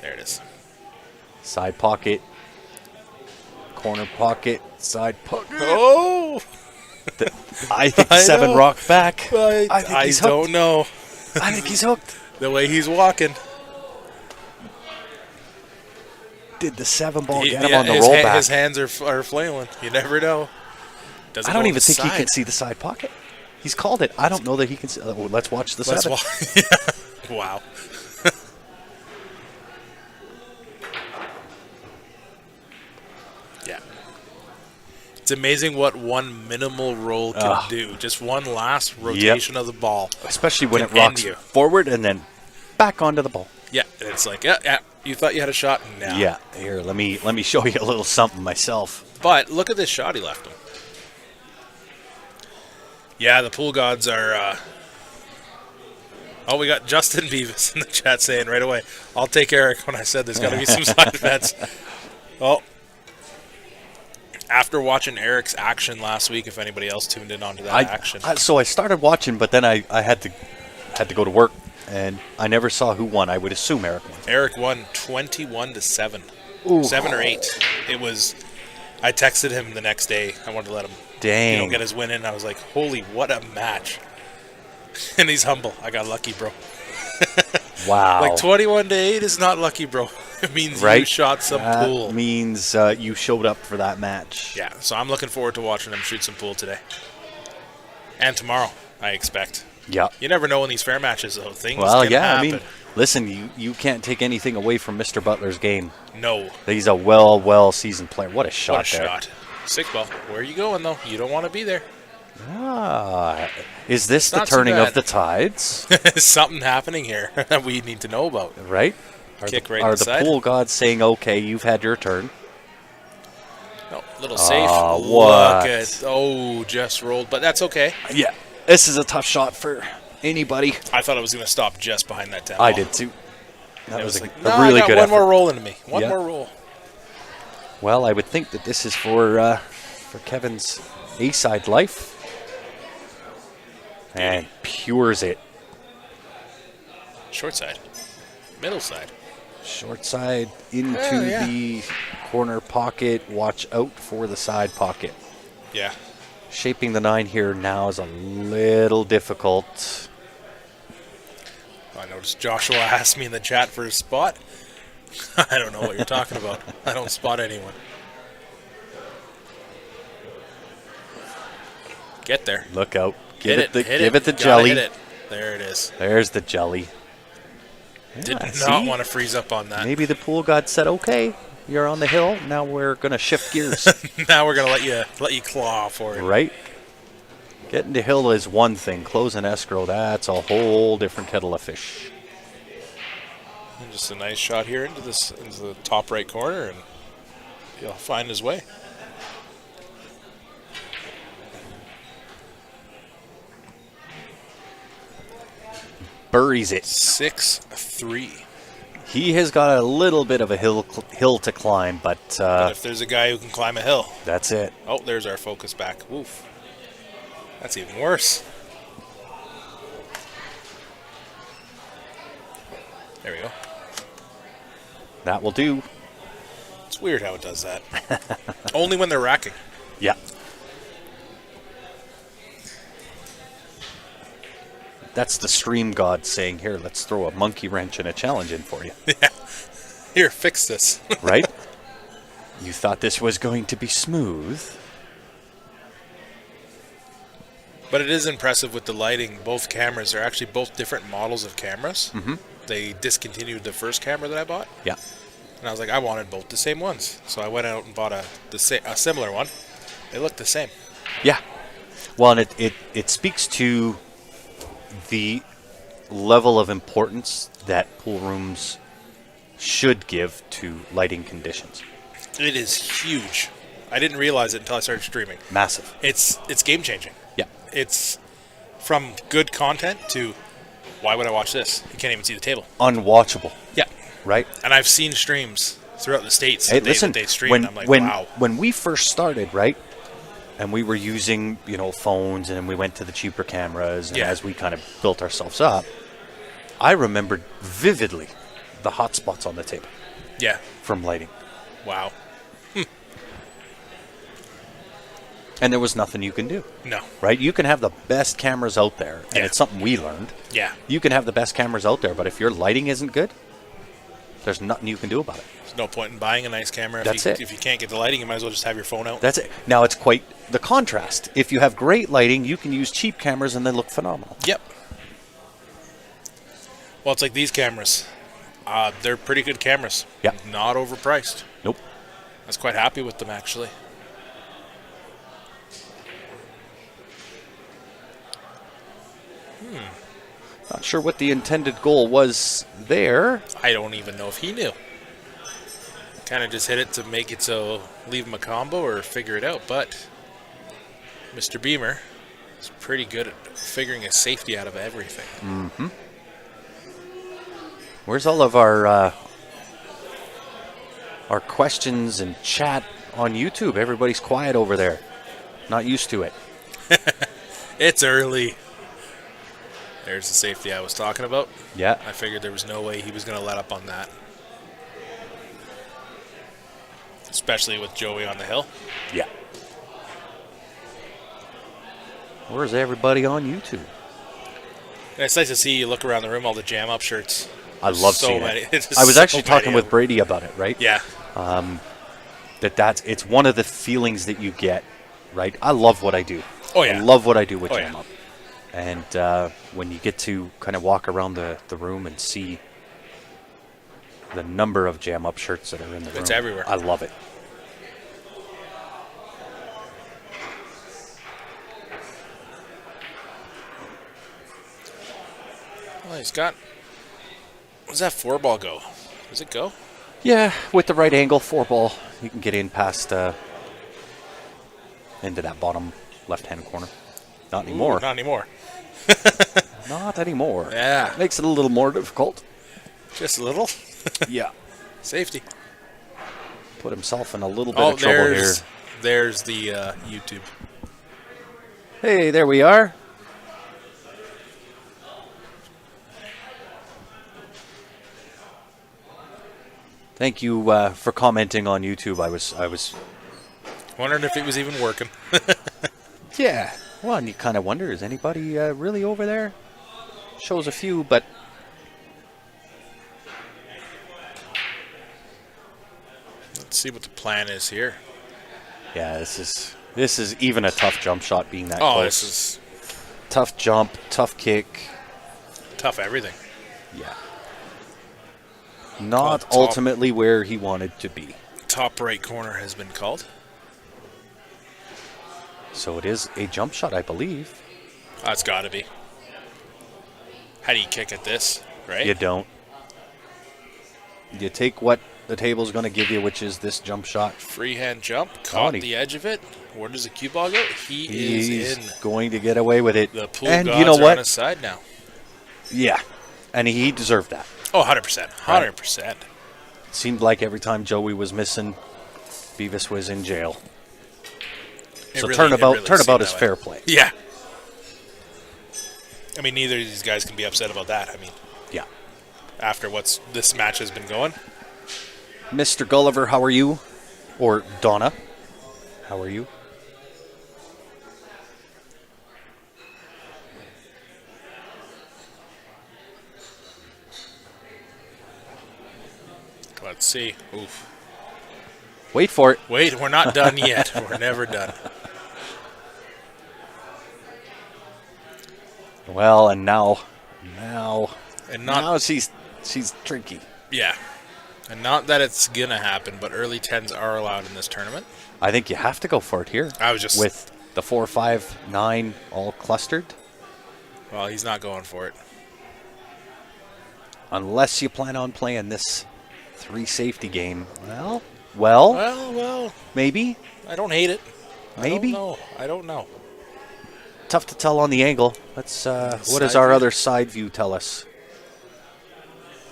Speaker 1: There it is.
Speaker 2: Side pocket. Corner pocket. Side pocket.
Speaker 1: Oh!
Speaker 2: I think
Speaker 1: I
Speaker 2: 7
Speaker 1: know.
Speaker 2: rock back.
Speaker 1: I
Speaker 2: think he's
Speaker 1: don't
Speaker 2: hooked.
Speaker 1: know.
Speaker 2: I think he's hooked.
Speaker 1: The way he's walking.
Speaker 2: Did the 7 ball
Speaker 1: He-
Speaker 2: get him
Speaker 1: yeah,
Speaker 2: on the
Speaker 1: his
Speaker 2: rollback?
Speaker 1: his hands are flailing. You never know. Does it
Speaker 2: I don't
Speaker 1: go
Speaker 2: even
Speaker 1: on the
Speaker 2: think he
Speaker 1: side?
Speaker 2: can see the side pocket. He's called it. I don't know that he can see. Let's watch the
Speaker 1: Let's
Speaker 2: 7.
Speaker 1: Wow. Yeah. It's amazing what one minimal roll can
Speaker 2: Ugh.
Speaker 1: do. Just one last rotation of the ball.
Speaker 2: Especially when
Speaker 1: Can
Speaker 2: it rocks
Speaker 1: end you.
Speaker 2: forward and then back onto the ball.
Speaker 1: Yeah, and it's like, yeah, you thought you had a shot? Nah.
Speaker 2: Yeah. Here, let me show you a little something myself.
Speaker 1: But look at this shot he left him. Yeah, the pool gods are... Oh, we got Justin Beavis in the chat saying right away, I'll take Eric when I said there's got to be some side bets. Oh. After watching Eric's action last week, if anybody else tuned in onto that action.
Speaker 2: So I started watching, but then I had to go to work, and I never saw who won. I would assume Eric won.
Speaker 1: Eric won 21-7.
Speaker 2: Ooh.
Speaker 1: 7 or 8. It was... I texted him the next day. I wanted to let him
Speaker 2: Dang.
Speaker 1: get his win in. I was like, holy, what a match. And he's humble. I got lucky, bro.
Speaker 2: Wow.
Speaker 1: Like 21-8 is not lucky, bro. It means you shot some pool.
Speaker 2: That means you showed up for that match.
Speaker 1: Yeah, so I'm looking forward to watching him shoot some pool today. And tomorrow, I expect.
Speaker 2: Yeah.
Speaker 1: You never know in these fair matches, though. Things
Speaker 2: Well,
Speaker 1: can
Speaker 2: yeah.
Speaker 1: happen.
Speaker 2: I mean, listen, you can't take anything away from Mr. Butler's game.
Speaker 1: No.
Speaker 2: He's a well seasoned player. What a shot
Speaker 1: What a
Speaker 2: there.
Speaker 1: shot. 6 ball. Where are you going, though? You don't want to be there.
Speaker 2: Is this
Speaker 1: It's
Speaker 2: the
Speaker 1: not too
Speaker 2: turning
Speaker 1: bad.
Speaker 2: of the tides?
Speaker 1: There's something happening here that we need to know about.
Speaker 2: Right?
Speaker 1: Kick right
Speaker 2: Are
Speaker 1: inside.
Speaker 2: the pool gods saying, okay, you've had your turn?
Speaker 1: No, little safe.
Speaker 2: what?
Speaker 1: Look at... Oh, just rolled. But that's okay.
Speaker 2: Yeah. This is a tough shot for anybody.
Speaker 1: I thought it was going to stop just behind that 10
Speaker 2: I
Speaker 1: ball.
Speaker 2: did too. That
Speaker 1: It
Speaker 2: was
Speaker 1: was
Speaker 2: a
Speaker 1: like, no,
Speaker 2: really
Speaker 1: I got
Speaker 2: good
Speaker 1: one
Speaker 2: effort.
Speaker 1: more roll into me. One
Speaker 2: Yeah.
Speaker 1: more roll.
Speaker 2: Well, I would think that this is for Kevin's A-side life. And pures it.
Speaker 1: Short side. Middle side.
Speaker 2: Short side into
Speaker 1: yeah.
Speaker 2: the corner pocket. Watch out for the side pocket.
Speaker 1: Yeah.
Speaker 2: Shaping the 9 here now is a little difficult.
Speaker 1: I noticed Joshua asked me in the chat for a spot. I don't know what you're talking about. I don't spot anyone. Get there.
Speaker 2: Look out.
Speaker 1: Hit it. Hit
Speaker 2: Give it the
Speaker 1: Gotta
Speaker 2: jelly.
Speaker 1: hit it. There it is.
Speaker 2: There's the jelly.
Speaker 1: Did
Speaker 2: Yeah,
Speaker 1: not
Speaker 2: see?
Speaker 1: want to freeze up on that.
Speaker 2: Maybe the pool god said, okay, you're on the hill. Now we're going to shift gears.
Speaker 1: Now we're gonna let you claw for it.
Speaker 2: Right? Getting to hill is one thing. Closing escrow, that's a whole different kettle of fish.
Speaker 1: And just a nice shot here into the top right corner, and he'll find his way.
Speaker 2: Buries it.
Speaker 1: 6-3.
Speaker 2: He has got a little bit of a hill to climb, but
Speaker 1: But if there's a guy who can climb a hill.
Speaker 2: that's it.
Speaker 1: Oh, there's our focus back. Oof. That's even worse. There we go.
Speaker 2: That will do.
Speaker 1: It's weird how it does that. Only when they're racking.
Speaker 2: Yeah. That's the stream god saying, here, let's throw a monkey wrench and a challenge in for you.
Speaker 1: Here, fix this.
Speaker 2: Right? You thought this was going to be smooth.
Speaker 1: But it is impressive with the lighting. Both cameras are actually both different models of cameras.
Speaker 2: Mm-hmm.
Speaker 1: They discontinued the first camera that I bought.
Speaker 2: Yeah.
Speaker 1: And I was like, I wanted both the same ones. So I went out and bought a similar one. They look the same.
Speaker 2: Yeah. Well, and it speaks to the level of importance that pool rooms should give to lighting conditions.
Speaker 1: It is huge. I didn't realize it until I started streaming.
Speaker 2: Massive.
Speaker 1: It's game changing.
Speaker 2: Yeah.
Speaker 1: It's from good content to why would I watch this? You can't even see the table.
Speaker 2: Unwatchable,
Speaker 1: Yeah.
Speaker 2: right?
Speaker 1: And I've seen streams throughout the states
Speaker 2: Hey,
Speaker 1: that
Speaker 2: listen,
Speaker 1: they stream.
Speaker 2: when,
Speaker 1: I'm like,
Speaker 2: when,
Speaker 1: wow.
Speaker 2: when we first started, right, and we were using, phones, and we went to the cheaper cameras, and
Speaker 1: Yeah.
Speaker 2: as we kind of built ourselves up, I remembered vividly the hot spots on the table
Speaker 1: Yeah.
Speaker 2: from lighting.
Speaker 1: Wow.
Speaker 2: And there was nothing you can do,
Speaker 1: No.
Speaker 2: right? You can have the best cameras out there, and
Speaker 1: Yeah.
Speaker 2: it's something we learned.
Speaker 1: Yeah.
Speaker 2: You can have the best cameras out there, but if your lighting isn't good, there's nothing you can do about it.
Speaker 1: There's no point in buying a nice camera.
Speaker 2: That's
Speaker 1: if
Speaker 2: it.
Speaker 1: If you can't get the lighting, you might as well just have your phone out.
Speaker 2: That's it. Now, it's quite the contrast. If you have great lighting, you can use cheap cameras and they look phenomenal.
Speaker 1: Yep. Well, it's like these cameras. They're pretty good cameras.
Speaker 2: Yeah.
Speaker 1: Not overpriced.
Speaker 2: Nope.
Speaker 1: I was quite happy with them, actually.
Speaker 2: Not sure what the intended goal was there.
Speaker 1: I don't even know if he knew. Kind of just hit it to make it so leave him a combo or figure it out. But Mr. Beamer is pretty good at figuring a safety out of everything.
Speaker 2: Mm-hmm. Where's all of our questions and chat on YouTube? Everybody's quiet over there. Not used to it.
Speaker 1: It's early. There's the safety I was talking about.
Speaker 2: Yeah.
Speaker 1: I figured there was no way he was going to let up on that. Especially with Joey on the hill.
Speaker 2: Yeah. Where's everybody on YouTube?
Speaker 1: And it's nice to see you look around the room, all the jam up shirts.
Speaker 2: I love
Speaker 1: So
Speaker 2: seeing
Speaker 1: many.
Speaker 2: it. I was actually talking with Brady about it, right?
Speaker 1: Yeah.
Speaker 2: It's one of the feelings that you get, right? I love what I do.
Speaker 1: Oh, yeah.
Speaker 2: I love what I do with
Speaker 1: Oh,
Speaker 2: Jam
Speaker 1: yeah.
Speaker 2: Up. And when you get to kind of walk around the room and see the number of Jam Up shirts that are in the room.
Speaker 1: It's everywhere.
Speaker 2: I love it.
Speaker 1: Well, he's got. What does that 4-ball go? Does it go?
Speaker 2: Yeah, with the right angle, 4-ball, you can get in past into that bottom left-hand corner. Not anymore.
Speaker 1: Ooh, not anymore.
Speaker 2: Not anymore.
Speaker 1: Yeah.
Speaker 2: Makes it a little more difficult.
Speaker 1: Just a little.
Speaker 2: Yeah.
Speaker 1: Safety.
Speaker 2: Put himself in a little bit of trouble here.
Speaker 1: There's the YouTube.
Speaker 2: Hey, there we are. Thank you for commenting on YouTube. I was
Speaker 1: Wondering if it was even working.
Speaker 2: yeah. Well, and you kind of wonder, is anybody really over there? Shows a few, but
Speaker 1: Let's see what the plan is here.
Speaker 2: yeah, this is even a tough jump shot being that
Speaker 1: Oh,
Speaker 2: close.
Speaker 1: this is
Speaker 2: Tough jump, tough kick.
Speaker 1: tough everything.
Speaker 2: Yeah. Not
Speaker 1: Top.
Speaker 2: ultimately where he wanted to be.
Speaker 1: Top right corner has been called.
Speaker 2: So it is a jump shot, I believe.
Speaker 1: That's got to be. How do you kick at this, right?
Speaker 2: You don't. You take what the table's going to give you, which is this jump shot.
Speaker 1: Freehand jump, caught
Speaker 2: he-
Speaker 1: the edge of it. Where does the cue ball go? He is
Speaker 2: He's
Speaker 1: in.
Speaker 2: going to get away with it.
Speaker 1: The pool
Speaker 2: and
Speaker 1: gods
Speaker 2: you know
Speaker 1: are
Speaker 2: what?
Speaker 1: on his side now.
Speaker 2: Yeah. And he deserved that.
Speaker 1: Oh, 100%. 100%.
Speaker 2: It seemed like every time Joey was missing, Beavis was in jail.
Speaker 1: It
Speaker 2: So
Speaker 1: really-
Speaker 2: turnabout
Speaker 1: it really seemed
Speaker 2: is
Speaker 1: that way.
Speaker 2: fair play.
Speaker 1: Yeah. I mean, neither of these guys can be upset about that. I mean,
Speaker 2: Yeah.
Speaker 1: after what's this match has been going.
Speaker 2: Mr. Gulliver, how are you? Or Donna, how are you?
Speaker 1: Let's see. Oof.
Speaker 2: Wait for it.
Speaker 1: Wait, we're not done yet. We're never done.
Speaker 2: Well, and now
Speaker 1: And not,
Speaker 2: now she's tricky.
Speaker 1: yeah. And not that it's going to happen, but early 10s are allowed in this tournament.
Speaker 2: I think you have to go for it here.
Speaker 1: I was just.
Speaker 2: With the 4, 5, 9 all clustered.
Speaker 1: Well, he's not going for it.
Speaker 2: Unless you plan on playing this 3 safety game. Well,
Speaker 1: Well,
Speaker 2: maybe.
Speaker 1: I don't hate it.
Speaker 2: Maybe.
Speaker 1: I don't know.
Speaker 2: Tough to tell on the angle. Let's. What does
Speaker 1: Side
Speaker 2: our
Speaker 1: view.
Speaker 2: other side view tell us?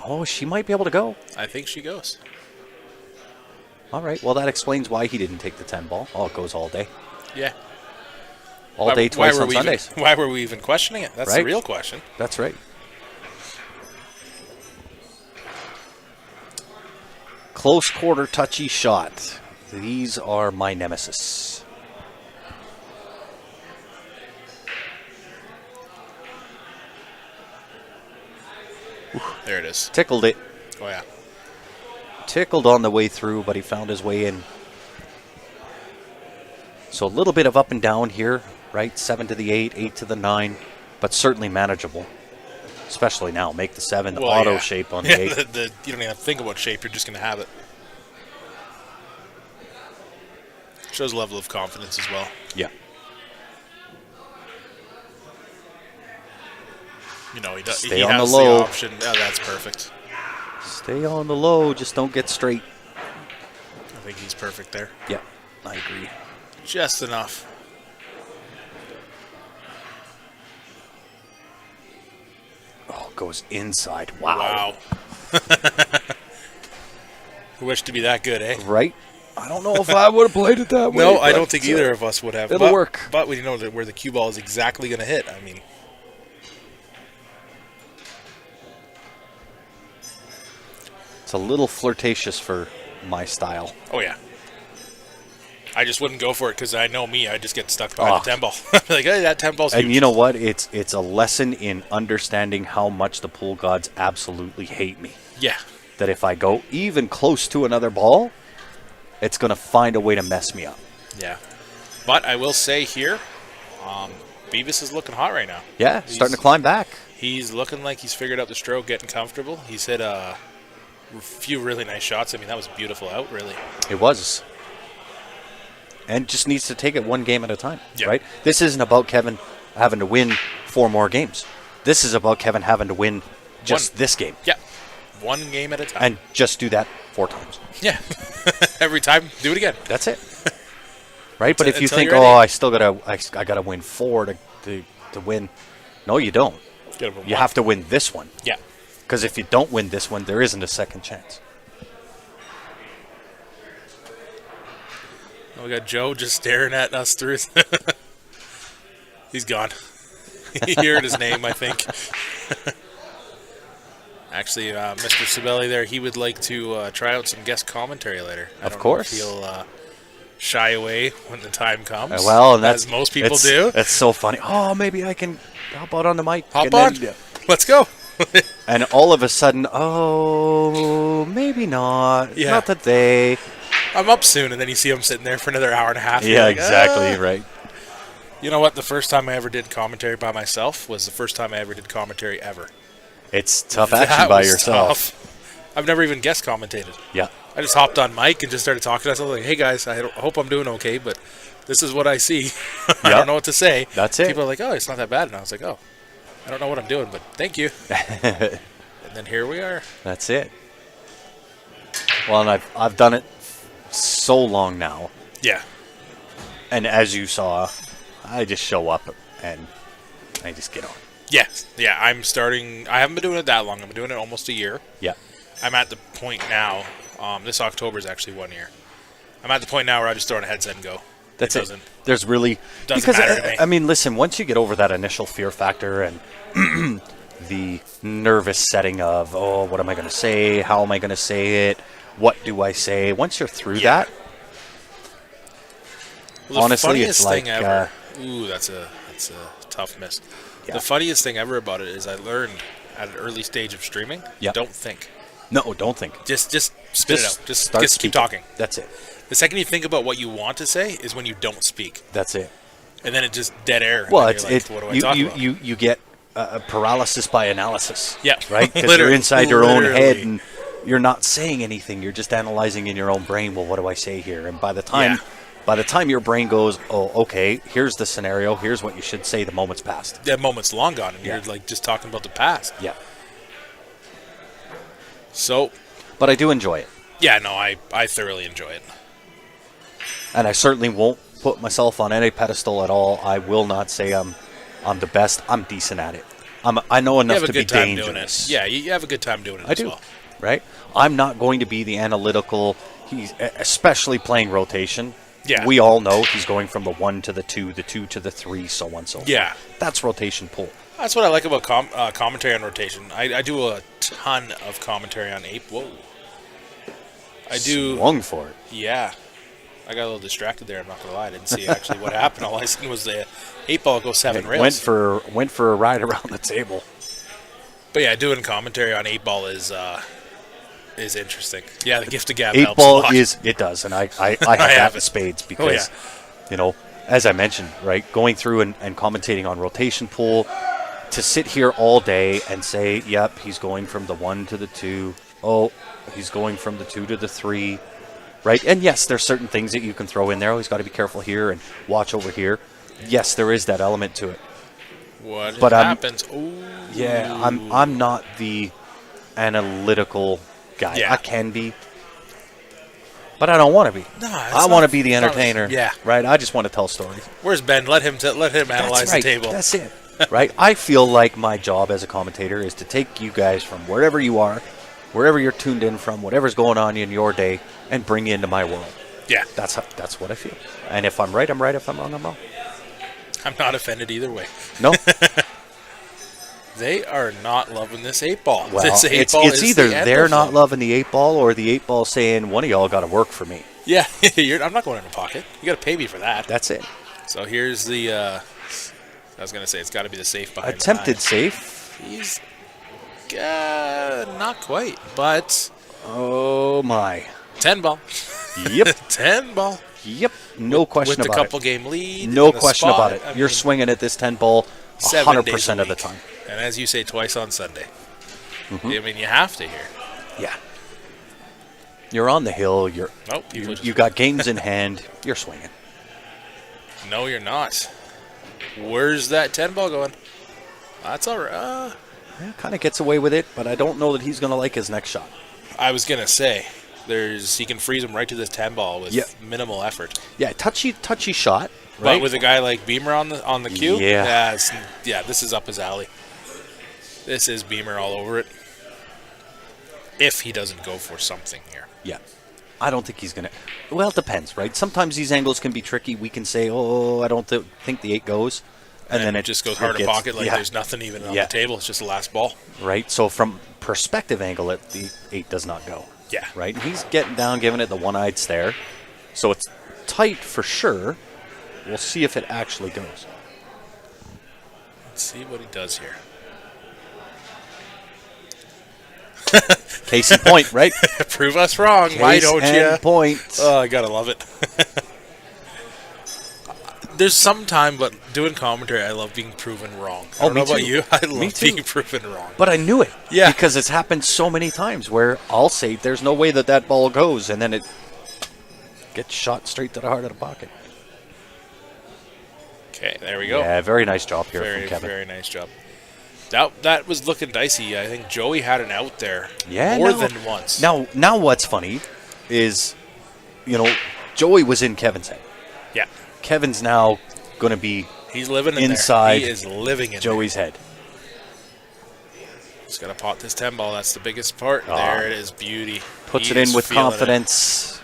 Speaker 2: Oh, she might be able to go.
Speaker 1: I think she goes.
Speaker 2: All right. Well, that explains why he didn't take the 10 ball. Oh, it goes all day.
Speaker 1: Yeah.
Speaker 2: All day, twice on Sundays.
Speaker 1: Why were we even questioning it? That's
Speaker 2: Right.
Speaker 1: the real question.
Speaker 2: That's right. Close quarter touchy shot. These are my nemesis.
Speaker 1: There it is.
Speaker 2: Tickled it.
Speaker 1: Oh, yeah.
Speaker 2: Tickled on the way through, but he found his way in. So a little bit of up and down here, right? 7 to the 8, 8 to the 9, but certainly manageable. Especially now. Make the 7
Speaker 1: Well,
Speaker 2: auto
Speaker 1: yeah.
Speaker 2: shape on the
Speaker 1: Yeah,
Speaker 2: 8.
Speaker 1: you don't even have to think about shape. You're just going to have it. Shows a level of confidence as well.
Speaker 2: Yeah.
Speaker 1: You know, he does.
Speaker 2: Stay
Speaker 1: He
Speaker 2: on the
Speaker 1: has
Speaker 2: low.
Speaker 1: the option. Oh, that's perfect.
Speaker 2: Stay on the low. Just don't get straight.
Speaker 1: I think he's perfect there.
Speaker 2: Yeah, I agree.
Speaker 1: Just enough.
Speaker 2: Oh, goes inside. Wow.
Speaker 1: Who wished to be that good, eh?
Speaker 2: Right? I don't know if I would have played it that way.
Speaker 1: No, I
Speaker 2: but,
Speaker 1: don't think either of us would have.
Speaker 2: It'll work.
Speaker 1: But we know that where the cue ball is exactly going to hit. I mean,
Speaker 2: It's a little flirtatious for my style.
Speaker 1: oh yeah. I just wouldn't go for it because I know me. I just get stuck behind the 10 ball. Like, hey, that 10 ball's huge.
Speaker 2: And you know what? It's a lesson in understanding how much the pool gods absolutely hate me.
Speaker 1: Yeah.
Speaker 2: That if I go even close to another ball, it's going to find a way to mess me up.
Speaker 1: Yeah. But I will say here, Beavis is looking hot right now.
Speaker 2: Yeah, starting to climb back.
Speaker 1: He's looking like he's figured out the stroke, getting comfortable. He's hit a few really nice shots. I mean, that was a beautiful out, really.
Speaker 2: It was. And just needs to take it one game at a time,
Speaker 1: Yeah.
Speaker 2: right? This isn't about Kevin having to win 4 more games. This is about Kevin having to win just this game.
Speaker 1: Yeah. One game at a time.
Speaker 2: And just do that 4 times.
Speaker 1: Yeah. Every time, do it again.
Speaker 2: That's it. Right? But if you
Speaker 1: Until
Speaker 2: think,
Speaker 1: you're
Speaker 2: oh,
Speaker 1: ready.
Speaker 2: I gotta win 4 to win. No, you don't.
Speaker 1: Get him
Speaker 2: You have to win this one.
Speaker 1: Yeah.
Speaker 2: Because if you don't win this one, there isn't a second chance.
Speaker 1: Oh, we got Joe just staring at us through. He's gone. He heard his name, I think. Actually, Mr. Sibeli there, he would like to try out some guest commentary later. I
Speaker 2: Of
Speaker 1: don't
Speaker 2: course.
Speaker 1: know if he'll shy away when the time comes.
Speaker 2: Well, and that's
Speaker 1: as most people do.
Speaker 2: It's so funny. Oh, maybe I can hop out on the mic.
Speaker 1: Hop
Speaker 2: and
Speaker 1: on.
Speaker 2: then-
Speaker 1: Let's go.
Speaker 2: And all of a sudden, oh, maybe not.
Speaker 1: Yeah.
Speaker 2: Not today.
Speaker 1: I'm up soon, and then you see him sitting there for another hour and a half. You're
Speaker 2: Yeah,
Speaker 1: like,
Speaker 2: exactly
Speaker 1: "Ah."
Speaker 2: right.
Speaker 1: You know what? The first time I ever did commentary by myself was the first time I ever did commentary ever.
Speaker 2: It's tough
Speaker 1: That
Speaker 2: action by
Speaker 1: was
Speaker 2: yourself.
Speaker 1: tough. I've never even guest commentated.
Speaker 2: Yeah.
Speaker 1: I just hopped on mic and just started talking to myself like, hey guys, I hope I'm doing okay, but this is what I see. I
Speaker 2: Yep.
Speaker 1: don't know what to say.
Speaker 2: That's it.
Speaker 1: People are like, oh, it's not that bad. And I was like, oh, I don't know what I'm doing, but thank you. And then here we are.
Speaker 2: That's it. Well, and I've done it so long now,
Speaker 1: Yeah.
Speaker 2: and as you saw, I just show up and I just get on.
Speaker 1: Yeah. Yeah, I'm starting. I haven't been doing it that long. I've been doing it almost a year.
Speaker 2: Yeah.
Speaker 1: I'm at the point now. This October is actually 1 year. I'm at the point now where I just throw on a headset and go.
Speaker 2: That's it.
Speaker 1: doesn't.
Speaker 2: There's really
Speaker 1: Doesn't
Speaker 2: because
Speaker 1: matter to me.
Speaker 2: I mean, listen. Once you get over that initial fear factor and the nervous setting of, oh, what am I going to say? How am I going to say it? What do I say? Once you're through
Speaker 1: Yeah.
Speaker 2: that,
Speaker 1: Well, the
Speaker 2: honestly,
Speaker 1: funniest
Speaker 2: it's like,
Speaker 1: thing ever. Ooh, that's a tough miss.
Speaker 2: Yeah.
Speaker 1: The funniest thing ever about it is I learned at an early stage of streaming.
Speaker 2: Yeah.
Speaker 1: Don't think.
Speaker 2: no, don't think.
Speaker 1: Just spit it out. Just
Speaker 2: start
Speaker 1: keep
Speaker 2: speaking.
Speaker 1: talking.
Speaker 2: That's it.
Speaker 1: The second you think about what you want to say is when you don't speak,
Speaker 2: That's it.
Speaker 1: and then it just dead air. and
Speaker 2: Well,
Speaker 1: then
Speaker 2: it's
Speaker 1: you're like,
Speaker 2: it.
Speaker 1: What do I talk about?
Speaker 2: You get paralysis by analysis.
Speaker 1: Yeah.
Speaker 2: Right. Because you're
Speaker 1: Literally-
Speaker 2: inside your own head
Speaker 1: literally.
Speaker 2: and you're not saying anything. You're just analyzing in your own brain. Well, what do I say here? And by the time your brain goes, oh, okay, here's the scenario. Here's what you should say. The moment's passed.
Speaker 1: That moment's long gone, and
Speaker 2: Yeah.
Speaker 1: you're like just talking about the past.
Speaker 2: Yeah.
Speaker 1: So,
Speaker 2: But I do enjoy it,
Speaker 1: yeah, no, I thoroughly enjoy it.
Speaker 2: and I certainly won't put myself on any pedestal at all. I will not say I'm the best. I'm decent at it. I know
Speaker 1: You
Speaker 2: enough
Speaker 1: have a
Speaker 2: to be
Speaker 1: good time doing
Speaker 2: dangerous.
Speaker 1: it. Yeah, you have a good time doing it
Speaker 2: I
Speaker 1: as
Speaker 2: do.
Speaker 1: well.
Speaker 2: Right? I'm not going to be the analytical. He's especially playing rotation.
Speaker 1: Yeah.
Speaker 2: We all know he's going from the 1 to the 2, the 2 to the 3, so on and so forth.
Speaker 1: Yeah.
Speaker 2: That's rotation pull.
Speaker 1: That's what I like about commentary on rotation. I do a ton of commentary on Ape. Whoa. I do.
Speaker 2: Swung for it.
Speaker 1: Yeah. I got a little distracted there. I'm not going to lie. I didn't see actually what happened. All I seen was the 8-ball go 7
Speaker 2: It
Speaker 1: rails.
Speaker 2: went for a ride around the table.
Speaker 1: But yeah, doing commentary on 8-ball is interesting. Yeah, the gift of gab
Speaker 2: Eight
Speaker 1: helps a
Speaker 2: ball
Speaker 1: lot.
Speaker 2: it does, and I have
Speaker 1: I
Speaker 2: that
Speaker 1: have
Speaker 2: in
Speaker 1: it.
Speaker 2: spades because,
Speaker 1: Oh,
Speaker 2: as I mentioned, right, going through and commentating on rotation pool, to sit here all day and say, yep, he's going from the 1 to the 2. Oh, he's going from the 2 to the 3. Right? And yes, there's certain things that you can throw in there. Oh, he's got to be careful here and watch over here. Yes, there is that element to it.
Speaker 1: What
Speaker 2: But
Speaker 1: happens? Ooh.
Speaker 2: Yeah, I'm not the analytical guy.
Speaker 1: Yeah.
Speaker 2: I can be, but I don't want to be.
Speaker 1: No,
Speaker 2: I want to be the
Speaker 1: it's not-
Speaker 2: entertainer.
Speaker 1: yeah.
Speaker 2: Right. I just want to tell stories.
Speaker 1: Where's Ben? Let him analyze
Speaker 2: That's right.
Speaker 1: the table.
Speaker 2: That's it. Right. I feel like my job as a commentator is to take you guys from wherever you are, wherever you're tuned in from, whatever's going on in your day, and bring you into my world.
Speaker 1: Yeah.
Speaker 2: That's what I feel. And if I'm right, I'm right. If I'm wrong, I'm wrong.
Speaker 1: I'm not offended either way.
Speaker 2: No.
Speaker 1: They are not loving this 8-ball.
Speaker 2: Well,
Speaker 1: This 8
Speaker 2: it's
Speaker 1: ball is
Speaker 2: either
Speaker 1: the end
Speaker 2: they're
Speaker 1: of
Speaker 2: not
Speaker 1: them.
Speaker 2: loving the 8-ball or the 8-ball saying one of y'all got to work for me.
Speaker 1: Yeah, I'm not going in the pocket. You got to pay me for that.
Speaker 2: That's it.
Speaker 1: So here's the. I was gonna say it's got to be the safe behind.
Speaker 2: Attempted
Speaker 1: the
Speaker 2: safe.
Speaker 1: nine. He's not quite, but
Speaker 2: Oh my.
Speaker 1: 10-ball.
Speaker 2: Yep.
Speaker 1: 10-ball.
Speaker 2: Yep. No question
Speaker 1: With the
Speaker 2: about
Speaker 1: couple
Speaker 2: it.
Speaker 1: game lead.
Speaker 2: No
Speaker 1: and the
Speaker 2: question
Speaker 1: spot,
Speaker 2: about it.
Speaker 1: I
Speaker 2: You're
Speaker 1: mean,
Speaker 2: swinging at this 10 ball
Speaker 1: 7 days
Speaker 2: 100%
Speaker 1: a
Speaker 2: of the
Speaker 1: week.
Speaker 2: time.
Speaker 1: And as you say, twice on Sunday.
Speaker 2: Mm-hmm.
Speaker 1: I mean, you have to here.
Speaker 2: Yeah. You're on the hill. You're
Speaker 1: Nope. People just,
Speaker 2: you got games in hand. You're swinging.
Speaker 1: No, you're not. Where's that 10-ball going? That's all right.
Speaker 2: Yeah, kind of gets away with it, but I don't know that he's going to like his next shot.
Speaker 1: I was gonna say, he can freeze him right to this 10-ball with
Speaker 2: Yeah.
Speaker 1: minimal effort.
Speaker 2: Yeah, touchy shot.
Speaker 1: But
Speaker 2: Right.
Speaker 1: with a guy like Beamer on the cue,
Speaker 2: Yeah.
Speaker 1: this is up his alley. This is Beamer all over it. If he doesn't go for something here.
Speaker 2: Yeah. I don't think he's going to. Well, it depends, right? Sometimes these angles can be tricky. We can say, oh, I don't think the 8 goes. And then it
Speaker 1: just goes
Speaker 2: it
Speaker 1: hard to
Speaker 2: gets-
Speaker 1: pocket like
Speaker 2: yeah,
Speaker 1: there's nothing even on
Speaker 2: Yeah.
Speaker 1: the table. It's just the last ball.
Speaker 2: right? So from perspective angle, the 8 does not go.
Speaker 1: Yeah.
Speaker 2: Right? And he's getting down, giving it the one-eyed stare. So it's tight for sure. We'll see if it actually goes.
Speaker 1: Let's see what he does here.
Speaker 2: Case in point, right?
Speaker 1: Prove us wrong. Why
Speaker 2: Case
Speaker 1: don't
Speaker 2: in
Speaker 1: you?
Speaker 2: point.
Speaker 1: Oh, I gotta love it. There's some time, but doing commentary, I love being proven wrong. I don't
Speaker 2: me
Speaker 1: know about
Speaker 2: too.
Speaker 1: you. I
Speaker 2: Me
Speaker 1: love
Speaker 2: too.
Speaker 1: being proven wrong.
Speaker 2: But I knew it.
Speaker 1: Yeah.
Speaker 2: Because it's happened so many times where I'll say there's no way that ball goes, and then it gets shot straight to the heart of the pocket.
Speaker 1: Okay, there we go.
Speaker 2: Yeah, very nice job here
Speaker 1: Very,
Speaker 2: from Kevin.
Speaker 1: very nice job. That was looking dicey. I think Joey had an out there
Speaker 2: Yeah,
Speaker 1: than once.
Speaker 2: Now what's funny is, Joey was in Kevin's head.
Speaker 1: Yeah,
Speaker 2: Kevin's now going to be
Speaker 1: he's living in
Speaker 2: inside
Speaker 1: there. He is living in
Speaker 2: Joey's head.
Speaker 1: there. Just got to pot this 10-ball. That's the biggest part.
Speaker 2: Ah.
Speaker 1: There it is. Beauty.
Speaker 2: Puts
Speaker 1: He
Speaker 2: it in
Speaker 1: is
Speaker 2: with
Speaker 1: feeling it.
Speaker 2: confidence.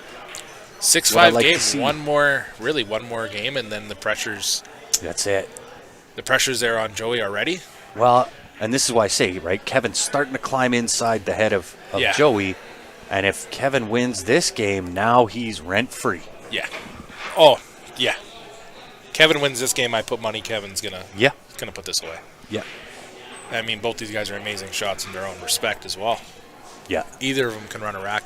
Speaker 1: 6-5
Speaker 2: What I like to
Speaker 1: game.
Speaker 2: see.
Speaker 1: One more game, and then the pressure's
Speaker 2: That's it.
Speaker 1: there on Joey already.
Speaker 2: Well, and this is why I say, right, Kevin's starting to climb inside the head of
Speaker 1: Yeah.
Speaker 2: Joey. And if Kevin wins this game, now he's rent-free.
Speaker 1: Yeah. Oh, yeah. Kevin wins this game. I put money. Kevin's gonna
Speaker 2: Yeah.
Speaker 1: put this away.
Speaker 2: Yeah.
Speaker 1: I mean, both these guys are amazing shots in their own respect as well.
Speaker 2: Yeah.
Speaker 1: Either of them can run a rack.